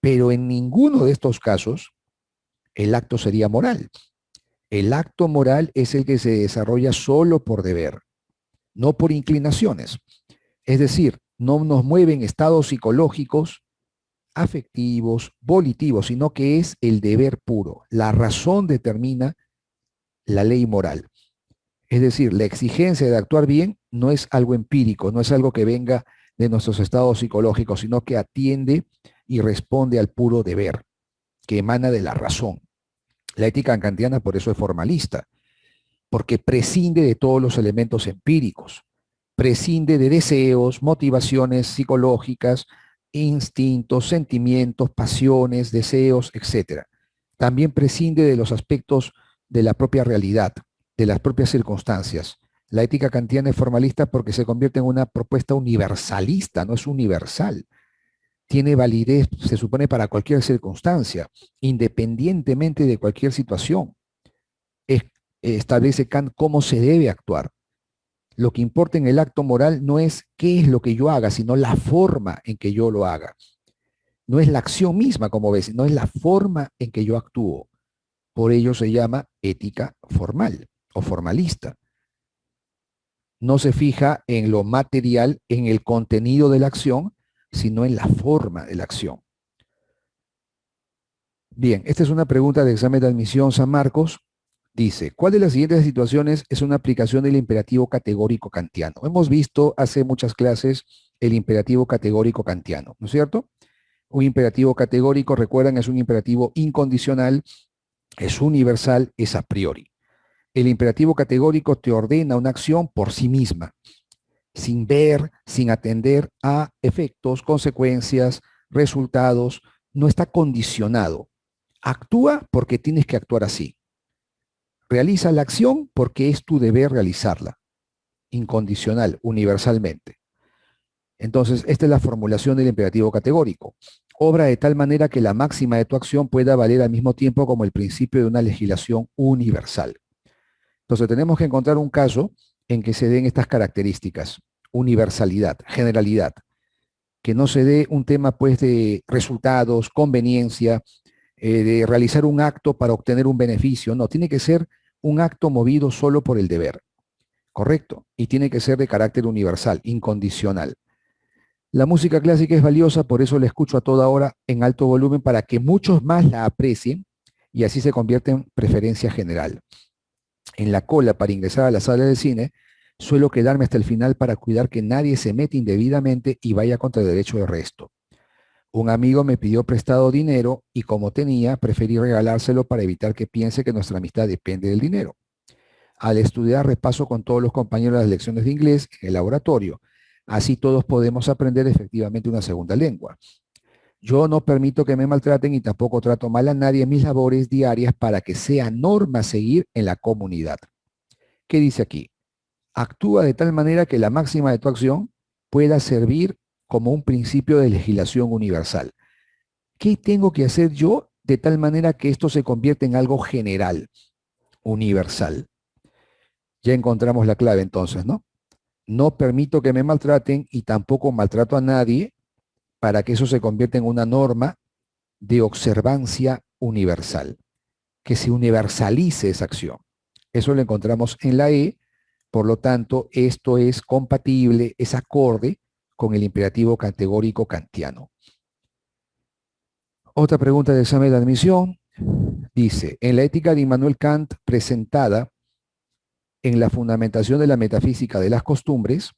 Pero en ninguno de estos casos el acto sería moral. El acto moral es el que se desarrolla solo por deber, no por inclinaciones. Es decir, no nos mueven estados psicológicos, afectivos, volitivos, sino que es el deber puro. La razón determina la ley moral. Es decir, la exigencia de actuar bien no es algo empírico, no es algo que venga de nuestros estados psicológicos, sino que atiende y responde al puro deber, que emana de la razón. La ética kantiana por eso es formalista, porque prescinde de todos los elementos empíricos, prescinde de deseos, motivaciones psicológicas, instintos, sentimientos, pasiones, deseos, etc. También prescinde de los aspectos de la propia realidad, de las propias circunstancias. La ética kantiana es formalista porque se convierte en una propuesta universalista, no es universal. Tiene validez, se supone, para cualquier circunstancia, independientemente de cualquier situación. Establece Kant cómo se debe actuar. Lo que importa en el acto moral no es qué es lo que yo haga, sino la forma en que yo lo haga. No es la acción misma, como ves, no es la forma en que yo actúo. Por ello se llama ética formal o formalista. No se fija en lo material, en el contenido de la acción, sino en la forma de la acción. Bien, esta es una pregunta de examen de admisión San Marcos. Dice, ¿cuál de las siguientes situaciones es una aplicación del imperativo categórico kantiano? Hemos visto hace muchas clases el imperativo categórico kantiano, ¿no es cierto? Un imperativo categórico, recuerdan, es un imperativo incondicional, es universal, es a priori. El imperativo categórico te ordena una acción por sí misma, sin ver, sin atender a efectos, consecuencias, resultados, no está condicionado. Actúa porque tienes que actuar así. Realiza la acción porque es tu deber realizarla, incondicional, universalmente. Entonces, esta es la formulación del imperativo categórico. Obra de tal manera que la máxima de tu acción pueda valer al mismo tiempo como el principio de una legislación universal. Entonces, tenemos que encontrar un caso en que se den estas características: universalidad, generalidad, que no se dé un tema pues de resultados, conveniencia, de realizar un acto para obtener un beneficio. No, tiene que ser un acto movido solo por el deber, ¿correcto? Y tiene que ser de carácter universal, incondicional. La música clásica es valiosa, por eso la escucho a toda hora en alto volumen para que muchos más la aprecien y así se convierte en preferencia general. En la cola para ingresar a la sala de cine, suelo quedarme hasta el final para cuidar que nadie se mete indebidamente y vaya contra el derecho del resto. Un amigo me pidió prestado dinero y como tenía, preferí regalárselo para evitar que piense que nuestra amistad depende del dinero. Al estudiar, repaso con todos los compañeros las lecciones de inglés en el laboratorio. Así todos podemos aprender efectivamente una segunda lengua. Yo no permito que me maltraten y tampoco trato mal a nadie en mis labores diarias para que sea norma seguir en la comunidad. ¿Qué dice aquí? Actúa de tal manera que la máxima de tu acción pueda servir como un principio de legislación universal. ¿Qué tengo que hacer yo de tal manera que esto se convierta en algo general, universal? Ya encontramos la clave entonces, ¿no? No permito que me maltraten y tampoco maltrato a nadie para que eso se convierta en una norma de observancia universal, que se universalice esa acción. Eso lo encontramos en la E, por lo tanto, esto es compatible, es acorde con el imperativo categórico kantiano. Otra pregunta de examen de admisión dice, en la ética de Immanuel Kant presentada en la fundamentación de la metafísica de las costumbres,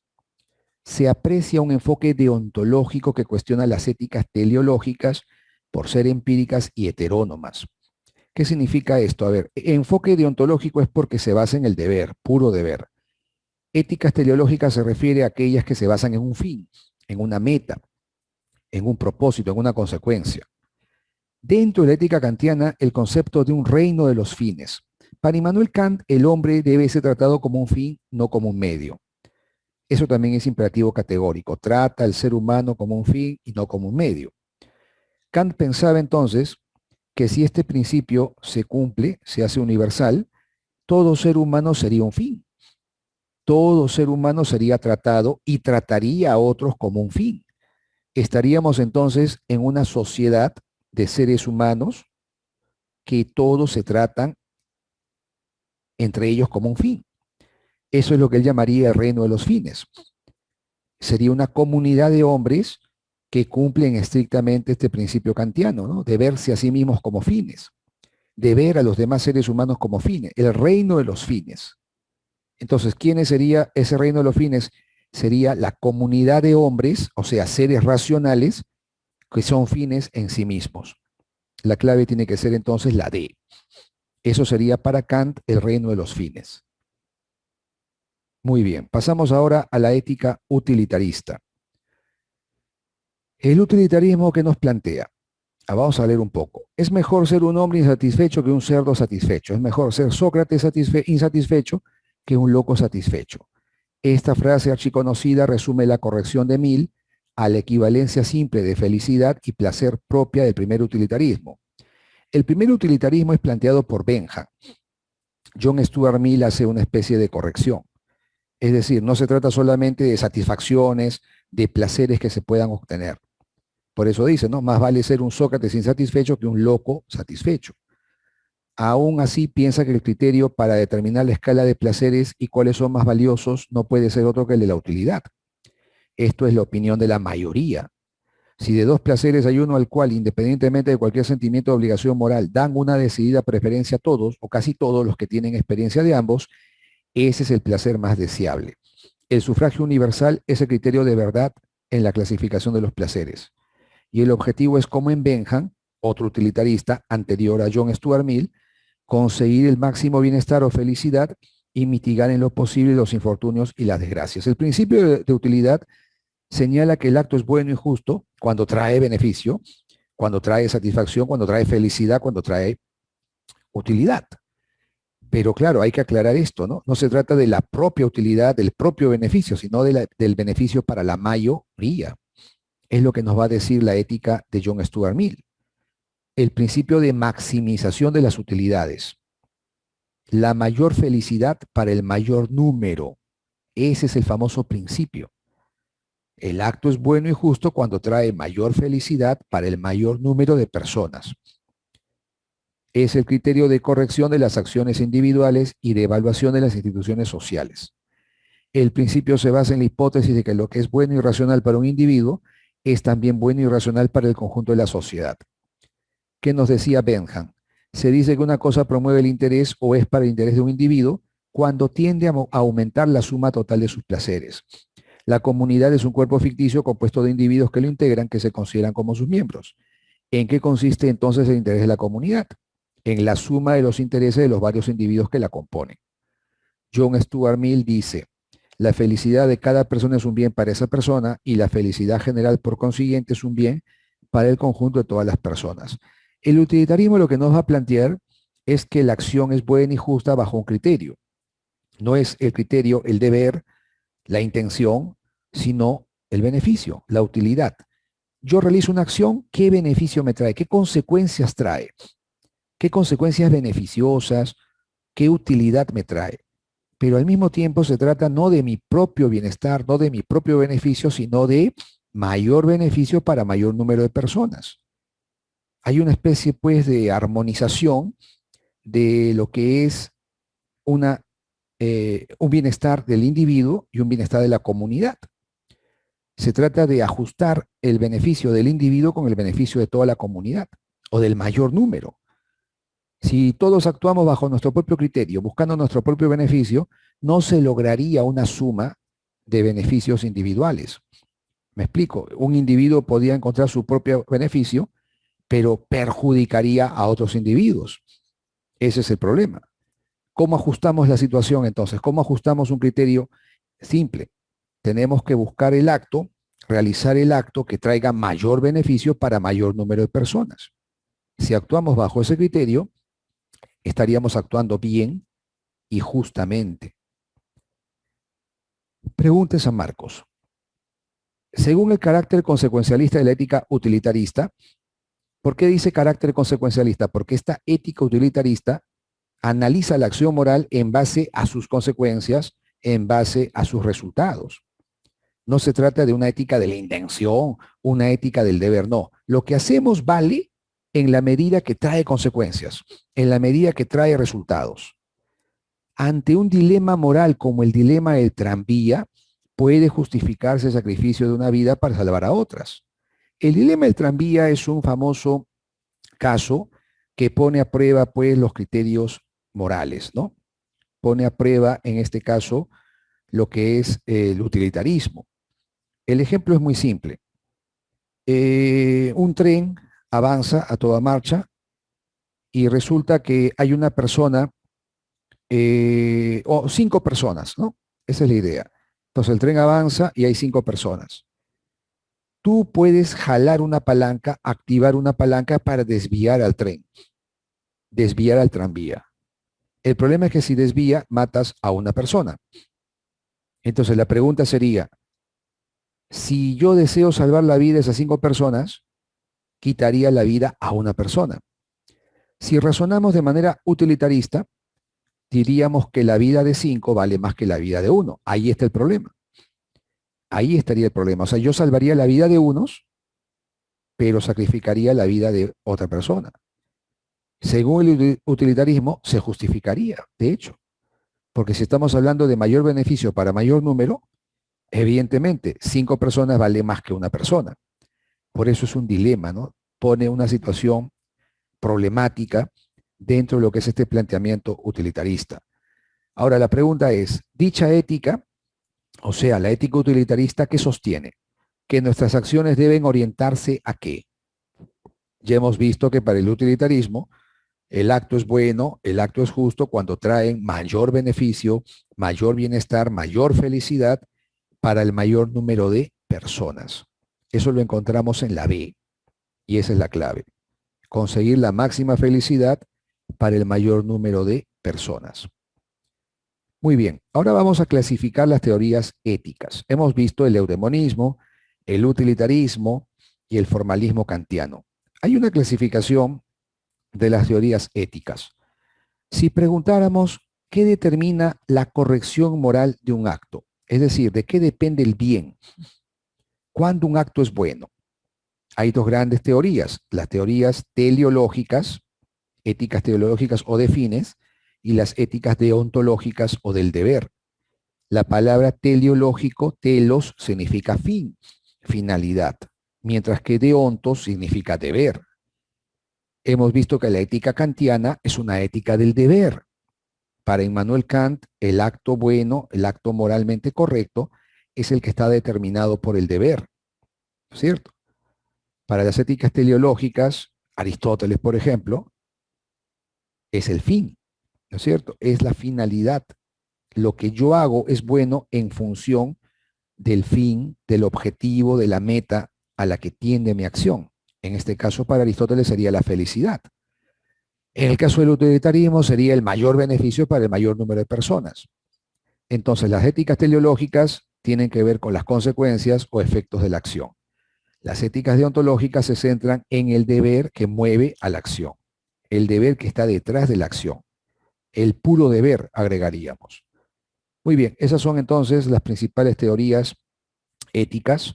se aprecia un enfoque deontológico que cuestiona las éticas teleológicas por ser empíricas y heterónomas. ¿Qué significa esto? A ver, enfoque deontológico es porque se basa en el deber, puro deber. Éticas teleológicas se refiere a aquellas que se basan en un fin, en una meta, en un propósito, en una consecuencia. Dentro de la ética kantiana, el concepto de un reino de los fines. Para Immanuel Kant, el hombre debe ser tratado como un fin, no como un medio. Eso también es imperativo categórico. Trata al ser humano como un fin y no como un medio. Kant pensaba entonces que si este principio se cumple, se hace universal, todo ser humano sería un fin. Todo ser humano sería tratado y trataría a otros como un fin. Estaríamos entonces en una sociedad de seres humanos que todos se tratan entre ellos como un fin. Eso es lo que él llamaría el reino de los fines. Sería una comunidad de hombres que cumplen estrictamente este principio kantiano, ¿no? De verse a sí mismos como fines, de ver a los demás seres humanos como fines, el reino de los fines. Entonces, ¿quién sería ese reino de los fines? Sería la comunidad de hombres, o sea, seres racionales, que son fines en sí mismos. La clave tiene que ser entonces la D. Eso sería para Kant el reino de los fines. Muy bien, pasamos ahora a la ética utilitarista. El utilitarismo que nos plantea. Vamos a leer un poco. Es mejor ser un hombre insatisfecho que un cerdo satisfecho. Es mejor ser Sócrates insatisfecho que un loco satisfecho. Esta frase archiconocida resume la corrección de Mill a la equivalencia simple de felicidad y placer propia del primer utilitarismo. El primer utilitarismo es planteado por Bentham. John Stuart Mill hace una especie de corrección. Es decir, no se trata solamente de satisfacciones, de placeres que se puedan obtener. Por eso dice, ¿no? Más vale ser un Sócrates insatisfecho que un loco satisfecho. Aún así, piensa que el criterio para determinar la escala de placeres y cuáles son más valiosos no puede ser otro que el de la utilidad. Esto es la opinión de la mayoría. Si de dos placeres hay uno al cual, independientemente de cualquier sentimiento de obligación moral, dan una decidida preferencia a todos, o casi todos los que tienen experiencia de ambos, ese es el placer más deseable. El sufragio universal es el criterio de verdad en la clasificación de los placeres. Y el objetivo es, como en Bentham, otro utilitarista anterior a John Stuart Mill, conseguir el máximo bienestar o felicidad y mitigar en lo posible los infortunios y las desgracias. El principio de utilidad señala que el acto es bueno y justo cuando trae beneficio, cuando trae satisfacción, cuando trae felicidad, cuando trae utilidad. Pero claro, hay que aclarar esto, ¿no? No se trata de la propia utilidad, del propio beneficio, sino del beneficio para la mayoría. Es lo que nos va a decir la ética de John Stuart Mill. El principio de maximización de las utilidades. La mayor felicidad para el mayor número. Ese es el famoso principio. El acto es bueno y justo cuando trae mayor felicidad para el mayor número de personas. Es el criterio de corrección de las acciones individuales y de evaluación de las instituciones sociales. El principio se basa en la hipótesis de que lo que es bueno y racional para un individuo es también bueno y racional para el conjunto de la sociedad. ¿Qué nos decía Bentham? Se dice que una cosa promueve el interés o es para el interés de un individuo cuando tiende a aumentar la suma total de sus placeres. La comunidad es un cuerpo ficticio compuesto de individuos que lo integran, que se consideran como sus miembros. ¿En qué consiste entonces el interés de la comunidad? En la suma de los intereses de los varios individuos que la componen. John Stuart Mill dice, la felicidad de cada persona es un bien para esa persona y la felicidad general por consiguiente es un bien para el conjunto de todas las personas. El utilitarismo lo que nos va a plantear es que la acción es buena y justa bajo un criterio. No es el criterio, el deber, la intención, sino el beneficio, la utilidad. Yo realizo una acción, ¿qué beneficio me trae? ¿Qué consecuencias trae? ¿Qué consecuencias beneficiosas? ¿Qué utilidad me trae? Pero al mismo tiempo se trata no de mi propio bienestar, no de mi propio beneficio, sino de mayor beneficio para mayor número de personas. Hay una especie, pues, de armonización de lo que es un bienestar del individuo y un bienestar de la comunidad. Se trata de ajustar el beneficio del individuo con el beneficio de toda la comunidad o del mayor número. Si todos actuamos bajo nuestro propio criterio, buscando nuestro propio beneficio, no se lograría una suma de beneficios individuales. Me explico, un individuo podría encontrar su propio beneficio, pero perjudicaría a otros individuos. Ese es el problema. ¿Cómo ajustamos la situación entonces? ¿Cómo ajustamos un criterio Simple. Tenemos que buscar el acto, realizar el acto que traiga mayor beneficio para mayor número de personas. Si actuamos bajo ese criterio, estaríamos actuando bien y justamente. Pregunte San Marcos. Según el carácter consecuencialista de la ética utilitarista, ¿por qué dice carácter consecuencialista? Porque esta ética utilitarista analiza la acción moral en base a sus consecuencias, en base a sus resultados. No se trata de una ética de la intención, una ética del deber, no. Lo que hacemos vale en la medida que trae consecuencias, en la medida que trae resultados. Ante un dilema moral como el dilema del tranvía, puede justificarse el sacrificio de una vida para salvar a otras. El dilema del tranvía es un famoso caso que pone a prueba, pues, los criterios morales, ¿no? Pone a prueba, en este caso, lo que es el utilitarismo. El ejemplo es muy simple. Un tren avanza a toda marcha y resulta que hay una persona o 5 personas, ¿no? Esa es la idea. Entonces el tren avanza y hay 5 personas. Tú puedes jalar una palanca, activar una palanca para desviar al tren, desviar al tranvía. El problema es que si desvía, matas a una persona. Entonces la pregunta sería, si yo deseo salvar la vida de esas 5 personas, quitaría la vida a una persona. Si razonamos de manera utilitarista, diríamos que la vida de 5 vale más que la vida de uno. Ahí está el problema. Ahí estaría el problema. O sea, yo salvaría la vida de unos, pero sacrificaría la vida de otra persona. Según el utilitarismo, se justificaría, de hecho, porque si estamos hablando de mayor beneficio para mayor número, evidentemente 5 personas vale más que una persona. Por eso es un dilema, ¿no? Pone una situación problemática dentro de lo que es este planteamiento utilitarista. Ahora, la pregunta es, dicha ética, o sea, la ética utilitarista, ¿qué sostiene? Que nuestras acciones deben orientarse a qué. Ya hemos visto que para el utilitarismo, el acto es bueno, el acto es justo cuando traen mayor beneficio, mayor bienestar, mayor felicidad para el mayor número de personas. Eso lo encontramos en la B, y esa es la clave. Conseguir la máxima felicidad para el mayor número de personas. Muy bien, ahora vamos a clasificar las teorías éticas. Hemos visto el eudemonismo, el utilitarismo y el formalismo kantiano. Hay una clasificación de las teorías éticas. Si preguntáramos qué determina la corrección moral de un acto, es decir, de qué depende el bien, cuándo un acto es bueno. Hay dos grandes teorías, las teorías teleológicas, éticas teleológicas o de fines, y las éticas deontológicas o del deber. La palabra teleológico, telos, significa fin, finalidad, mientras que deontos significa deber. Hemos visto que la ética kantiana es una ética del deber. Para Immanuel Kant, el acto bueno, el acto moralmente correcto, es el que está determinado por el deber, ¿no es cierto? Para las éticas teleológicas, Aristóteles, por ejemplo, es el fin, ¿no es cierto? Es la finalidad. Lo que yo hago es bueno en función del fin, del objetivo, de la meta a la que tiende mi acción. En este caso, para Aristóteles sería la felicidad. En el caso del utilitarismo sería el mayor beneficio para el mayor número de personas. Entonces, las éticas teleológicas tienen que ver con las consecuencias o efectos de la acción. Las éticas deontológicas se centran en el deber que mueve a la acción, el deber que está detrás de la acción, el puro deber, agregaríamos. Muy bien, esas son entonces las principales teorías éticas.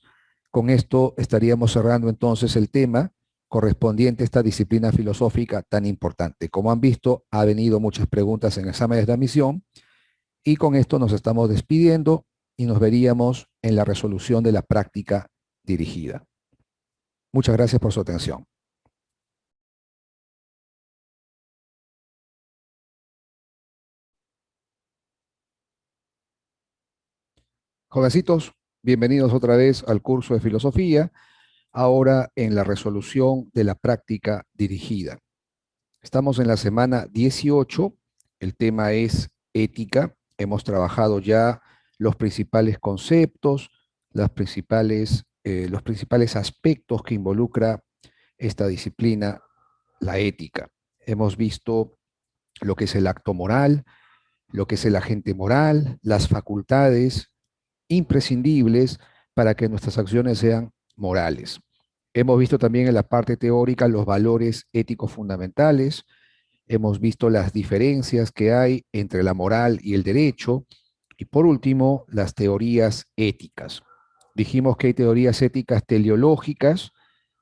Con esto estaríamos cerrando entonces el tema correspondiente a esta disciplina filosófica tan importante. Como han visto, ha venido muchas preguntas en exámenes de admisión y con esto nos estamos despidiendo y nos veríamos en la resolución de la práctica dirigida. Muchas gracias por su atención. Jovencitos, bienvenidos otra vez al curso de filosofía, ahora en la resolución de la práctica dirigida. Estamos en la semana 18, el tema es ética. Hemos trabajado ya los principales conceptos, los principales aspectos que involucra esta disciplina, la ética. Hemos visto lo que es el acto moral, lo que es el agente moral, las facultades imprescindibles para que nuestras acciones sean morales. Hemos visto también en la parte teórica los valores éticos fundamentales, hemos visto las diferencias que hay entre la moral y el derecho, y por último, las teorías éticas. Dijimos que hay teorías éticas teleológicas,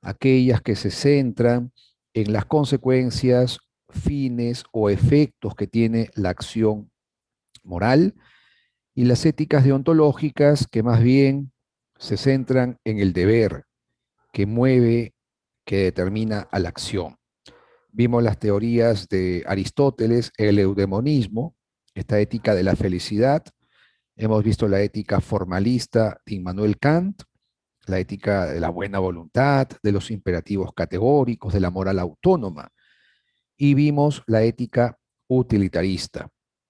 aquellas que se centran en las consecuencias, fines o efectos que tiene la acción moral, y las éticas deontológicas que más bien se centran en el deber que mueve, que determina a la acción. Vimos las teorías de Aristóteles, el eudemonismo, esta ética de la felicidad. Hemos visto la ética formalista de Immanuel Kant, la ética de la buena voluntad, de los imperativos categóricos, de la moral autónoma. Y vimos la ética utilitarista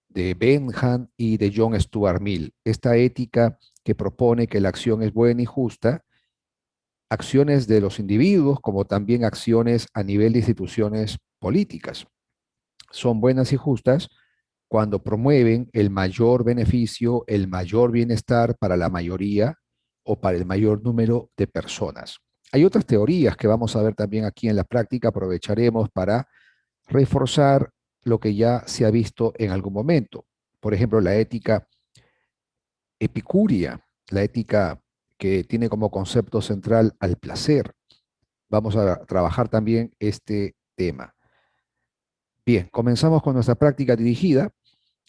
de Bentham y de John Stuart Mill, esta ética que propone que la acción es buena y justa, acciones de los individuos como también acciones a nivel de instituciones políticas. Son buenas y justas cuando promueven el mayor beneficio, el mayor bienestar para la mayoría o para el mayor número de personas. Hay otras teorías que vamos a ver también aquí en la práctica, aprovecharemos para reforzar lo que ya se ha visto en algún momento. Por ejemplo, la ética epicúrea, la ética que tiene como concepto central al placer. Vamos a trabajar también este tema. Bien, comenzamos con nuestra práctica dirigida.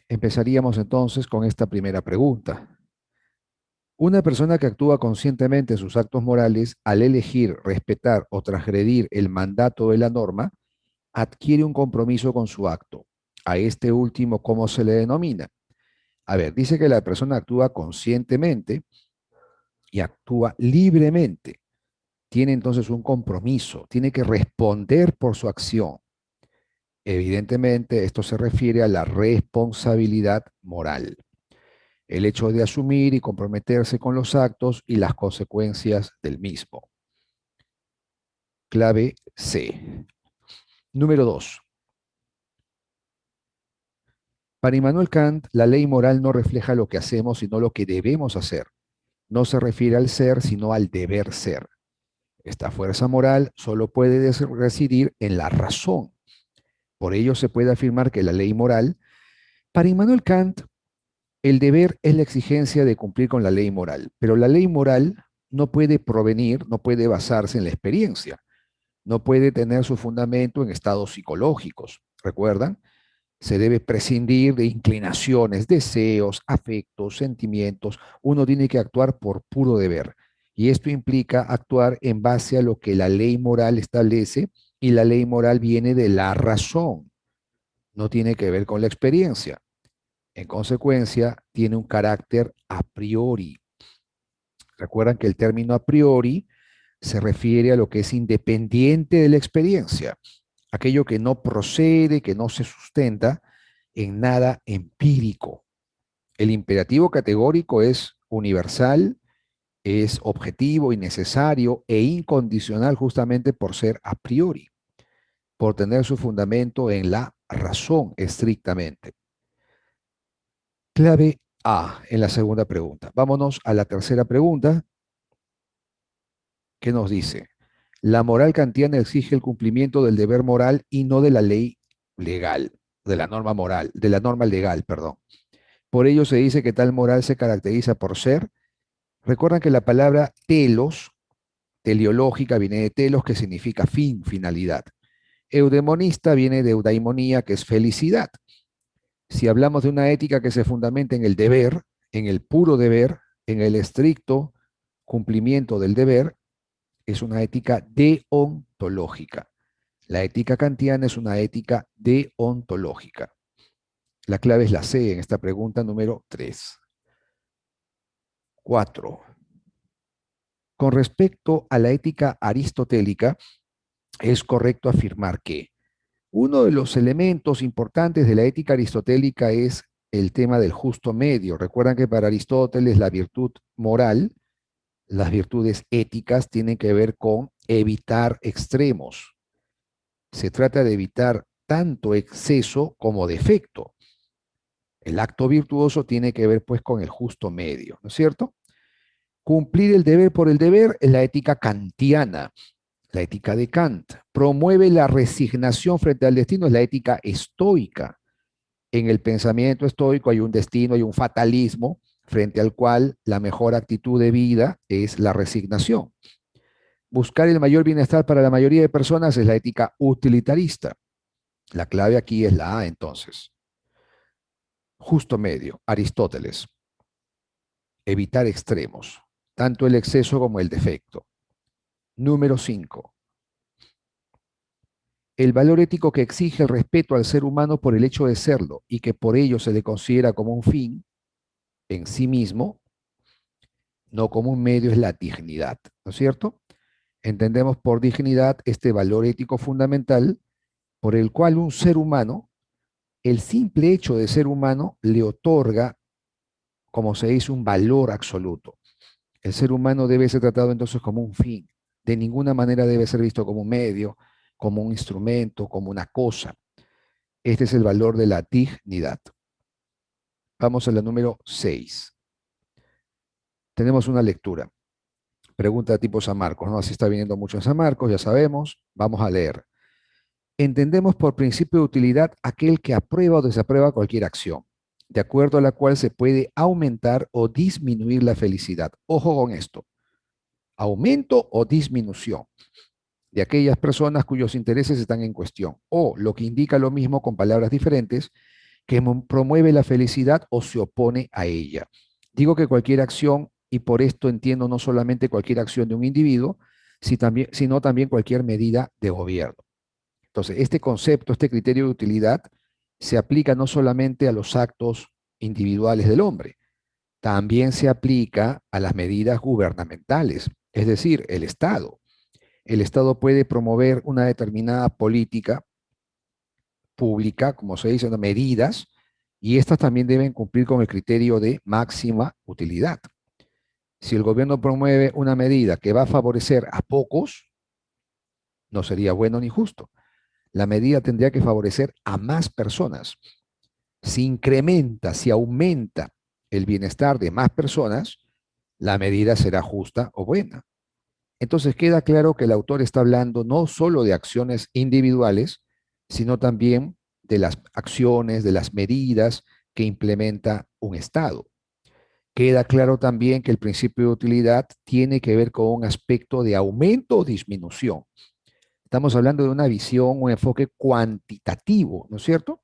Empezaríamos entonces con esta primera pregunta. Una persona que actúa conscientemente en sus actos morales al elegir, respetar o transgredir el mandato de la norma, adquiere un compromiso con su acto. A este último, ¿cómo se le denomina? A ver, dice que la persona actúa conscientemente y actúa libremente. Tiene entonces un compromiso, tiene que responder por su acción. Evidentemente, esto se refiere a la responsabilidad moral, el hecho de asumir y comprometerse con los actos y las consecuencias del mismo. Clave C. Número 2. Para Immanuel Kant, la ley moral no refleja lo que hacemos, sino lo que debemos hacer. No se refiere al ser, sino al deber ser. Esta fuerza moral solo puede residir en la razón. Por ello se puede afirmar que la ley moral, para Immanuel Kant, el deber es la exigencia de cumplir con la ley moral, pero la ley moral no puede provenir, no puede basarse en la experiencia, no puede tener su fundamento en estados psicológicos. ¿Recuerdan? Se debe prescindir de inclinaciones, deseos, afectos, sentimientos. Uno tiene que actuar por puro deber. Y esto implica actuar en base a lo que la ley moral establece, y la ley moral viene de la razón, no tiene que ver con la experiencia. En consecuencia, tiene un carácter a priori. Recuerdan que el término a priori se refiere a lo que es independiente de la experiencia, aquello que no procede, que no se sustenta en nada empírico. El imperativo categórico es universal, es objetivo y necesario e incondicional justamente por ser a priori, por tener su fundamento en la razón estrictamente. Clave A en la segunda pregunta. Vámonos a la tercera pregunta, que nos dice: la moral kantiana exige el cumplimiento del deber moral y no de la ley legal, de la norma moral, de la norma legal, perdón. Por ello se dice que tal moral se caracteriza por ser, recuerdan que la palabra telos, teleológica, viene de telos, que significa fin, finalidad. Eudemonista viene de eudaimonía, que es felicidad. Si hablamos de una ética que se fundamenta en el deber, en el puro deber, en el estricto cumplimiento del deber, es una ética deontológica. La ética kantiana es una ética deontológica. La clave es la C en esta pregunta número 3. 4. Con respecto a la ética aristotélica, es correcto afirmar que uno de los elementos importantes de la ética aristotélica es el tema del justo medio. Recuerdan que para Aristóteles la virtud moral, las virtudes éticas tienen que ver con evitar extremos. Se trata de evitar tanto exceso como defecto. El acto virtuoso tiene que ver pues con el justo medio, ¿no es cierto? Cumplir el deber por el deber es la ética kantiana, la ética de Kant. Promueve la resignación frente al destino, es la ética estoica. En el pensamiento estoico hay un destino, hay un fatalismo frente al cual la mejor actitud de vida es la resignación. Buscar el mayor bienestar para la mayoría de personas es la ética utilitarista. La clave aquí es la A, entonces. Justo medio, Aristóteles. Evitar extremos, tanto el exceso como el defecto. Número 5. El valor ético que exige el respeto al ser humano por el hecho de serlo y que por ello se le considera como un fin en sí mismo, no como un medio, es la dignidad, ¿no es cierto? Entendemos por dignidad este valor ético fundamental por el cual un ser humano, el simple hecho de ser humano, le otorga, como se dice, un valor absoluto. El ser humano debe ser tratado entonces como un fin. De ninguna manera debe ser visto como un medio, como un instrumento, como una cosa. Este es el valor de la dignidad. Vamos a la número 6. Tenemos una lectura. Pregunta tipo San Marcos, ¿no? Así está viniendo mucho en San Marcos, ya sabemos. Vamos a leer. Entendemos por principio de utilidad aquel que aprueba o desaprueba cualquier acción, de acuerdo a la cual se puede aumentar o disminuir la felicidad. Ojo con esto. Aumento o disminución de aquellas personas cuyos intereses están en cuestión, o lo que indica lo mismo con palabras diferentes, que promueve la felicidad o se opone a ella. Digo que cualquier acción, y por esto entiendo no solamente cualquier acción de un individuo, sino también cualquier medida de gobierno. Entonces, este concepto, este criterio de utilidad, se aplica no solamente a los actos individuales del hombre, también se aplica a las medidas gubernamentales, es decir, el Estado. El Estado puede promover una determinada política pública, como se dice, medidas, y estas también deben cumplir con el criterio de máxima utilidad. Si el gobierno promueve una medida que va a favorecer a pocos, no sería bueno ni justo. La medida tendría que favorecer a más personas. Si incrementa, si aumenta el bienestar de más personas, la medida será justa o buena. Entonces queda claro que el autor está hablando no solo de acciones individuales, sino también de las acciones, de las medidas que implementa un Estado. Queda claro también que el principio de utilidad tiene que ver con un aspecto de aumento o disminución. Estamos hablando de una visión, un enfoque cuantitativo, ¿no es cierto?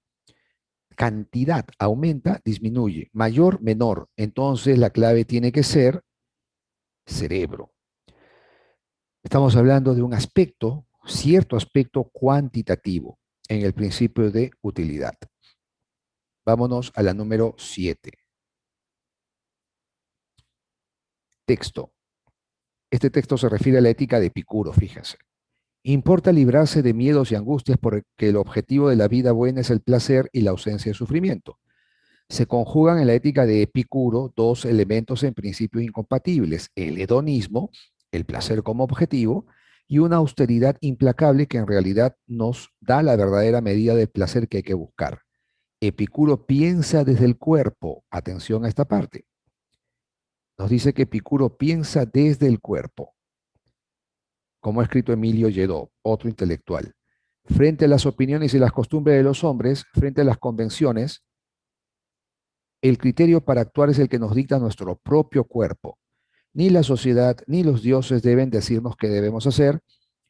Cantidad aumenta, disminuye, mayor, menor. Entonces la clave tiene que ser cerebro. Estamos hablando de un aspecto, cierto aspecto cuantitativo en el principio de utilidad. Vámonos a la número 7. Texto. Este texto se refiere a la ética de Epicuro, fíjense. Importa librarse de miedos y angustias porque el objetivo de la vida buena es el placer y la ausencia de sufrimiento. Se conjugan en la ética de Epicuro dos elementos en principio incompatibles, el hedonismo, el placer como objetivo, y una austeridad implacable que en realidad nos da la verdadera medida del placer que hay que buscar. Epicuro piensa desde el cuerpo, atención a esta parte, nos dice que Epicuro piensa desde el cuerpo, como ha escrito Emilio Lledó, otro intelectual. Frente a las opiniones y las costumbres de los hombres, frente a las convenciones, el criterio para actuar es el que nos dicta nuestro propio cuerpo. Ni la sociedad ni los dioses deben decirnos qué debemos hacer.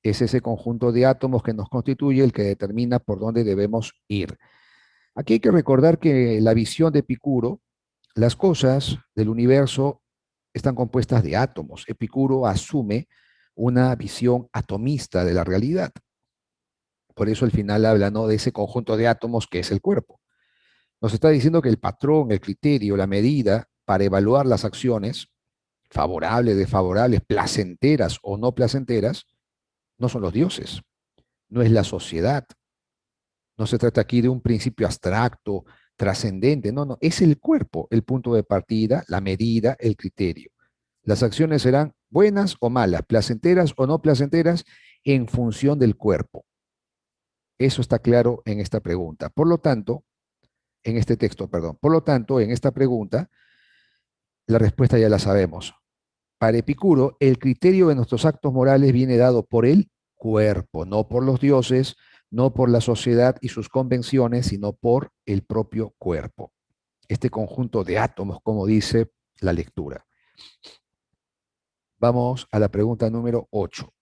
Es ese conjunto de átomos que nos constituye el que determina por dónde debemos ir. Aquí hay que recordar que la visión de Epicuro, las cosas del universo están compuestas de átomos. Epicuro asume una visión atomista de la realidad. Por eso al final habla, ¿no?, de ese conjunto de átomos que es el cuerpo. Nos está diciendo que el patrón, el criterio, la medida para evaluar las acciones, favorables, desfavorables, placenteras o no placenteras, no son los dioses, no es la sociedad. No se trata aquí de un principio abstracto, trascendente, no, no, es el cuerpo el punto de partida, la medida, el criterio. Las acciones serán buenas o malas, placenteras o no placenteras, en función del cuerpo. Eso está claro en esta pregunta. Por lo tanto, en este texto, perdón. Por lo tanto, en esta pregunta, la respuesta ya la sabemos. Para Epicuro, el criterio de nuestros actos morales viene dado por el cuerpo, no por los dioses, no por la sociedad y sus convenciones, sino por el propio cuerpo. Este conjunto de átomos, como dice la lectura. Vamos a la pregunta número 8.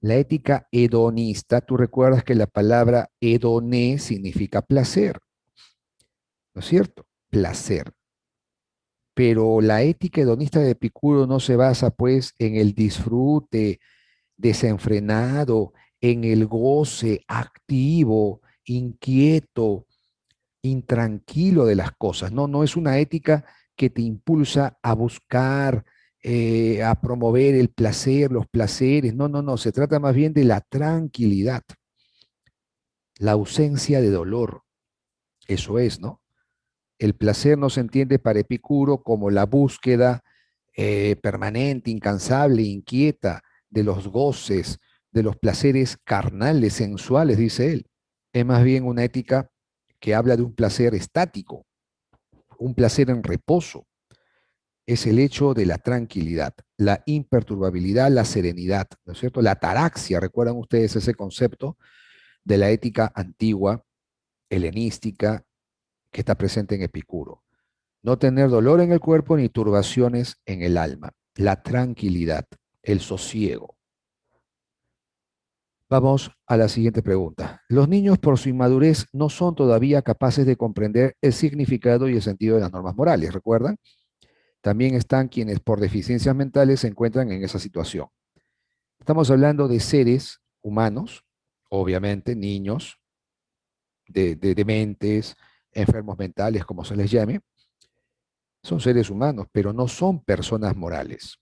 La ética hedonista, tú recuerdas que la palabra hedoné significa placer, ¿no es cierto? Placer. Pero la ética hedonista de Epicuro no se basa pues en el disfrute desenfrenado, en el goce activo, inquieto, intranquilo de las cosas. No, no es una ética que te impulsa a buscar, a promover el placer, los placeres. No, no, no. Se trata más bien de la tranquilidad, la ausencia de dolor. Eso es, ¿no? El placer no se entiende para Epicuro como la búsqueda permanente, incansable, inquieta de los goces, de los placeres carnales, sensuales, dice él. Es más bien una ética que habla de un placer estático, un placer en reposo. Es el hecho de la tranquilidad, la imperturbabilidad, la serenidad, ¿no es cierto? La ataraxia, ¿recuerdan ustedes ese concepto de la ética antigua, helenística, que está presente en Epicuro? No tener dolor en el cuerpo ni turbaciones en el alma. La tranquilidad, el sosiego. Vamos a la siguiente pregunta. Los niños por su inmadurez no son todavía capaces de comprender el significado y el sentido de las normas morales, ¿recuerdan? También están quienes por deficiencias mentales se encuentran en esa situación. Estamos hablando de seres humanos, obviamente niños, de dementes, enfermos mentales, como se les llame. Son seres humanos, pero no son personas morales.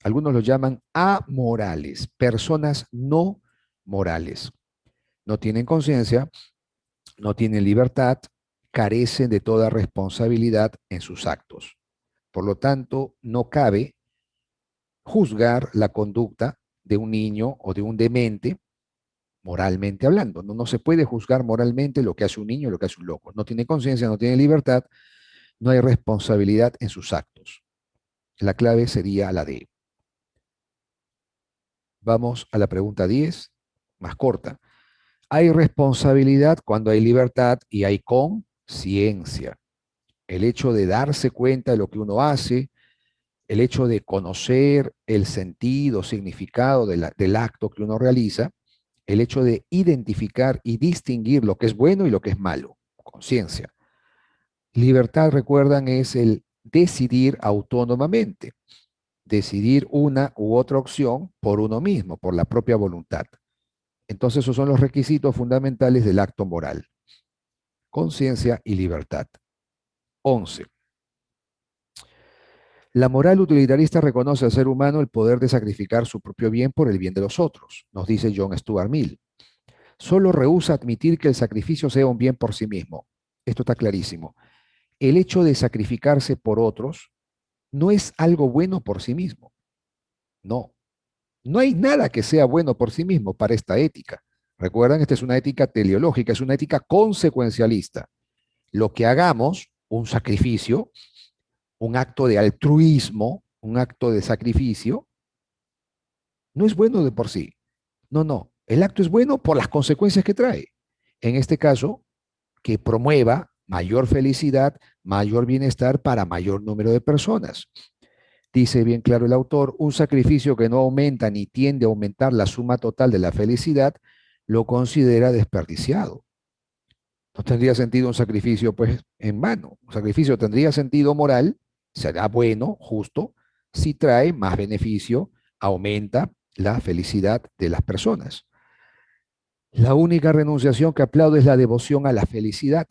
Algunos los llaman amorales, personas no morales. No tienen conciencia, no tienen libertad, carecen de toda responsabilidad en sus actos. Por lo tanto, no cabe juzgar la conducta de un niño o de un demente moralmente hablando. No, no se puede juzgar moralmente lo que hace un niño o lo que hace un loco. No tiene conciencia, no tiene libertad, no hay responsabilidad en sus actos. La clave sería la D. Vamos a la pregunta 10, más corta. Hay responsabilidad cuando hay libertad y hay conciencia. El hecho de darse cuenta de lo que uno hace, el hecho de conocer el sentido, significado del acto que uno realiza, el hecho de identificar y distinguir lo que es bueno y lo que es malo, conciencia. Libertad, recuerdan, es el decidir autónomamente, decidir una u otra opción por uno mismo, por la propia voluntad. Entonces, esos son los requisitos fundamentales del acto moral: conciencia y libertad. 11. La moral utilitarista reconoce al ser humano el poder de sacrificar su propio bien por el bien de los otros, nos dice John Stuart Mill. Solo rehúsa admitir que el sacrificio sea un bien por sí mismo. Esto está clarísimo. El hecho de sacrificarse por otros no es algo bueno por sí mismo. No, no hay nada que sea bueno por sí mismo para esta ética. Recuerdan, esta es una ética teleológica, es una ética consecuencialista. Lo que hagamos, un sacrificio, un acto de altruismo, un acto de sacrificio, no es bueno de por sí. No, no. El acto es bueno por las consecuencias que trae. En este caso, que promueva mayor felicidad, mayor bienestar para mayor número de personas. Dice bien claro el autor, un sacrificio que no aumenta ni tiende a aumentar la suma total de la felicidad, lo considera desperdiciado. No tendría sentido un sacrificio, pues, en vano. Un sacrificio tendría sentido moral, será bueno, justo, si trae más beneficio, aumenta la felicidad de las personas. La única renunciación que aplaudo es la devoción a la felicidad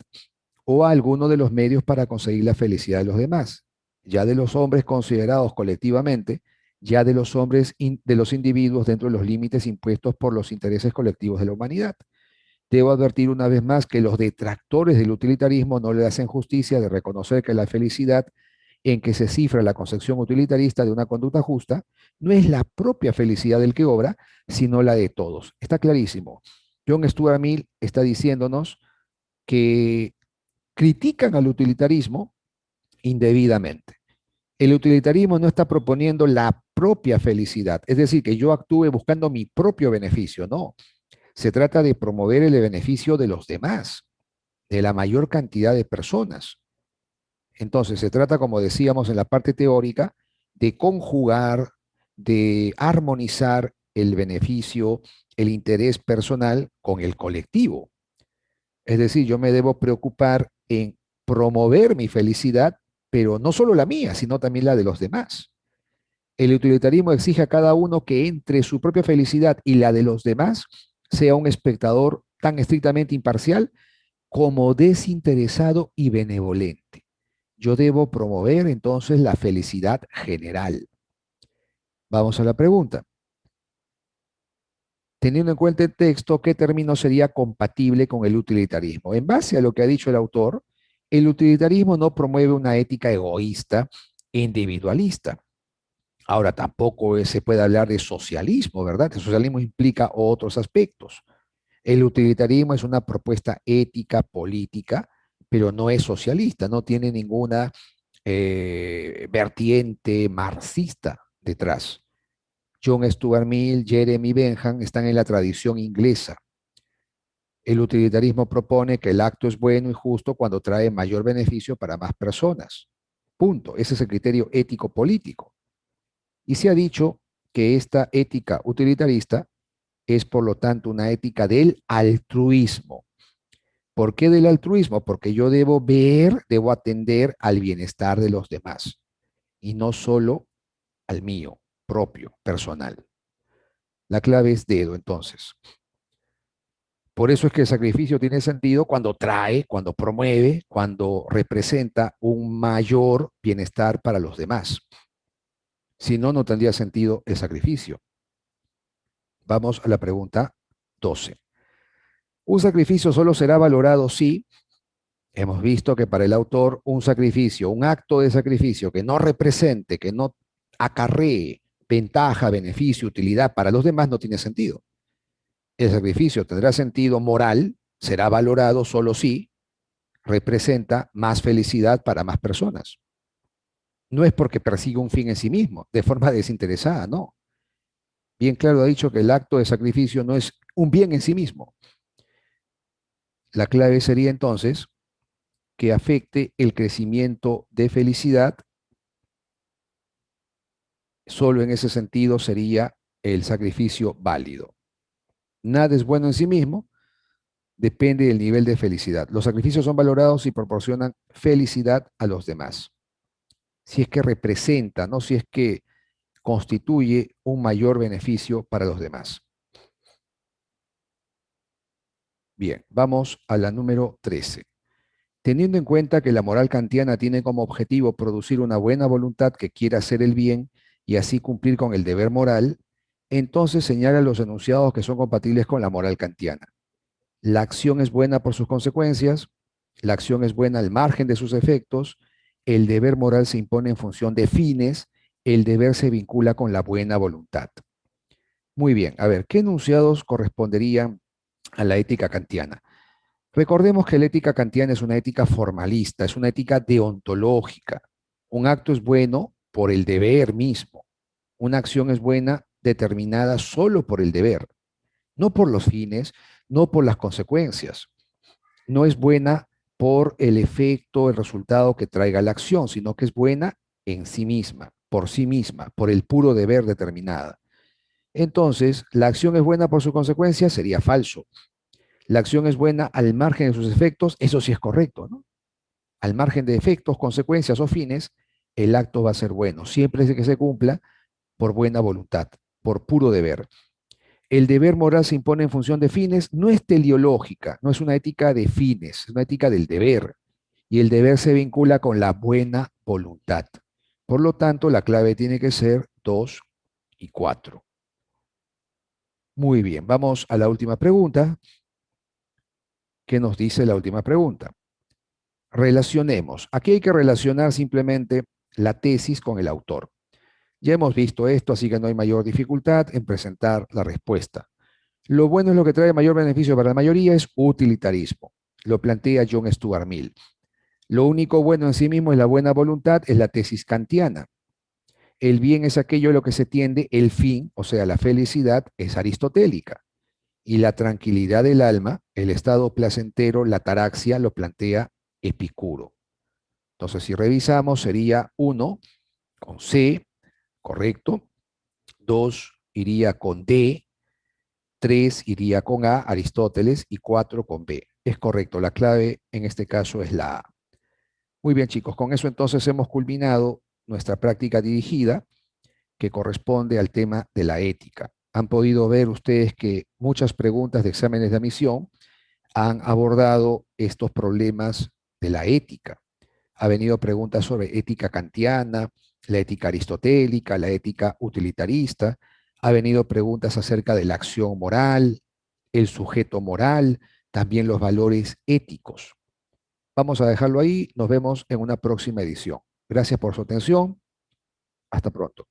o a alguno de los medios para conseguir la felicidad de los demás, ya de los hombres considerados colectivamente, ya de los hombres, de los individuos dentro de los límites impuestos por los intereses colectivos de la humanidad. Debo advertir una vez más que los detractores del utilitarismo no le hacen justicia de reconocer que la felicidad en que se cifra la concepción utilitarista de una conducta justa no es la propia felicidad del que obra, sino la de todos. Está clarísimo. John Stuart Mill está diciéndonos que critican al utilitarismo indebidamente. El utilitarismo no está proponiendo la propia felicidad, es decir, que yo actúe buscando mi propio beneficio, no. Se trata de promover el beneficio de los demás, de la mayor cantidad de personas. Entonces, se trata, como decíamos en la parte teórica, de conjugar, de armonizar el beneficio, el interés personal con el colectivo. Es decir, yo me debo preocupar en promover mi felicidad, pero no solo la mía, sino también la de los demás. El utilitarismo exige a cada uno que entre su propia felicidad y la de los demás sea un espectador tan estrictamente imparcial como desinteresado y benevolente. Yo debo promover entonces la felicidad general. Vamos a la pregunta. Teniendo en cuenta el texto, ¿qué término sería compatible con el utilitarismo? En base a lo que ha dicho el autor, el utilitarismo no promueve una ética egoísta e individualista. Ahora, tampoco se puede hablar de socialismo, ¿verdad? El socialismo implica otros aspectos. El utilitarismo es una propuesta ética, política, pero no es socialista, no tiene ninguna vertiente marxista detrás. John Stuart Mill, Jeremy Bentham están en la tradición inglesa. El utilitarismo propone que el acto es bueno y justo cuando trae mayor beneficio para más personas. Punto. Ese es el criterio ético-político. Y se ha dicho que esta ética utilitarista es, por lo tanto, una ética del altruismo. ¿Por qué del altruismo? Porque yo debo ver, debo atender al bienestar de los demás y no solo al mío propio, personal. La clave es dedo, entonces. Por eso es que el sacrificio tiene sentido cuando trae, cuando promueve, cuando representa un mayor bienestar para los demás. Si no, no tendría sentido el sacrificio. Vamos a la pregunta 12. Un sacrificio solo será valorado si hemos visto que para el autor un sacrificio, un acto de sacrificio que no represente, que no acarree ventaja, beneficio, utilidad para los demás no tiene sentido. El sacrificio tendrá sentido moral, será valorado solo si representa más felicidad para más personas. No es porque persiga un fin en sí mismo, de forma desinteresada, no. Bien claro ha dicho que el acto de sacrificio no es un bien en sí mismo. La clave sería entonces que afecte el crecimiento de felicidad. Solo en ese sentido sería el sacrificio válido. Nada es bueno en sí mismo, depende del nivel de felicidad. Los sacrificios son valorados y proporcionan felicidad a los demás. Si es que representa, no si es que constituye un mayor beneficio para los demás. Bien, vamos a la número 13. Teniendo en cuenta que la moral kantiana tiene como objetivo producir una buena voluntad que quiera hacer el bien y así cumplir con el deber moral, entonces señala los enunciados que son compatibles con la moral kantiana. La acción es buena por sus consecuencias, la acción es buena al margen de sus efectos, el deber moral se impone en función de fines, el deber se vincula con la buena voluntad. Muy bien, a ver, ¿qué enunciados corresponderían a la ética kantiana? Recordemos que la ética kantiana es una ética formalista, es una ética deontológica. Un acto es bueno por el deber mismo. Una acción es buena determinada solo por el deber, no por los fines, no por las consecuencias. No es buena por el efecto, el resultado que traiga la acción, sino que es buena en sí misma, por el puro deber determinada. Entonces, la acción es buena por su consecuencia, sería falso. La acción es buena al margen de sus efectos, eso sí es correcto, ¿no? Al margen de efectos, consecuencias o fines, el acto va a ser bueno, siempre que se cumpla por buena voluntad, por puro deber. El deber moral se impone en función de fines, no es teleológica, no es una ética de fines, es una ética del deber. Y el deber se vincula con la buena voluntad. Por lo tanto, la clave tiene que ser 2 y 4. Muy bien, vamos a la última pregunta. ¿Qué nos dice la última pregunta? Relacionemos. Aquí hay que relacionar simplemente la tesis con el autor. Ya hemos visto esto, así que no hay mayor dificultad en presentar la respuesta. Lo bueno es lo que trae mayor beneficio para la mayoría es utilitarismo. Lo plantea John Stuart Mill. Lo único bueno en sí mismo es la buena voluntad, es la tesis kantiana. El bien es aquello a lo que se tiende, el fin, o sea, la felicidad, es aristotélica. Y la tranquilidad del alma, el estado placentero, la taraxia, lo plantea Epicuro. Entonces, si revisamos, sería 1 con C, correcto. 2 iría con D. 3 iría con A, Aristóteles, y 4 con B. Es correcto, la clave en este caso es la A. Muy bien, chicos, con eso entonces hemos culminado nuestra práctica dirigida que corresponde al tema de la ética. Han podido ver ustedes que muchas preguntas de exámenes de admisión han abordado estos problemas de la ética. Ha venido preguntas sobre ética kantiana, la ética aristotélica, la ética utilitarista. Ha venido preguntas acerca de la acción moral, el sujeto moral, también los valores éticos. Vamos a dejarlo ahí. Nos vemos en una próxima edición. Gracias por su atención. Hasta pronto.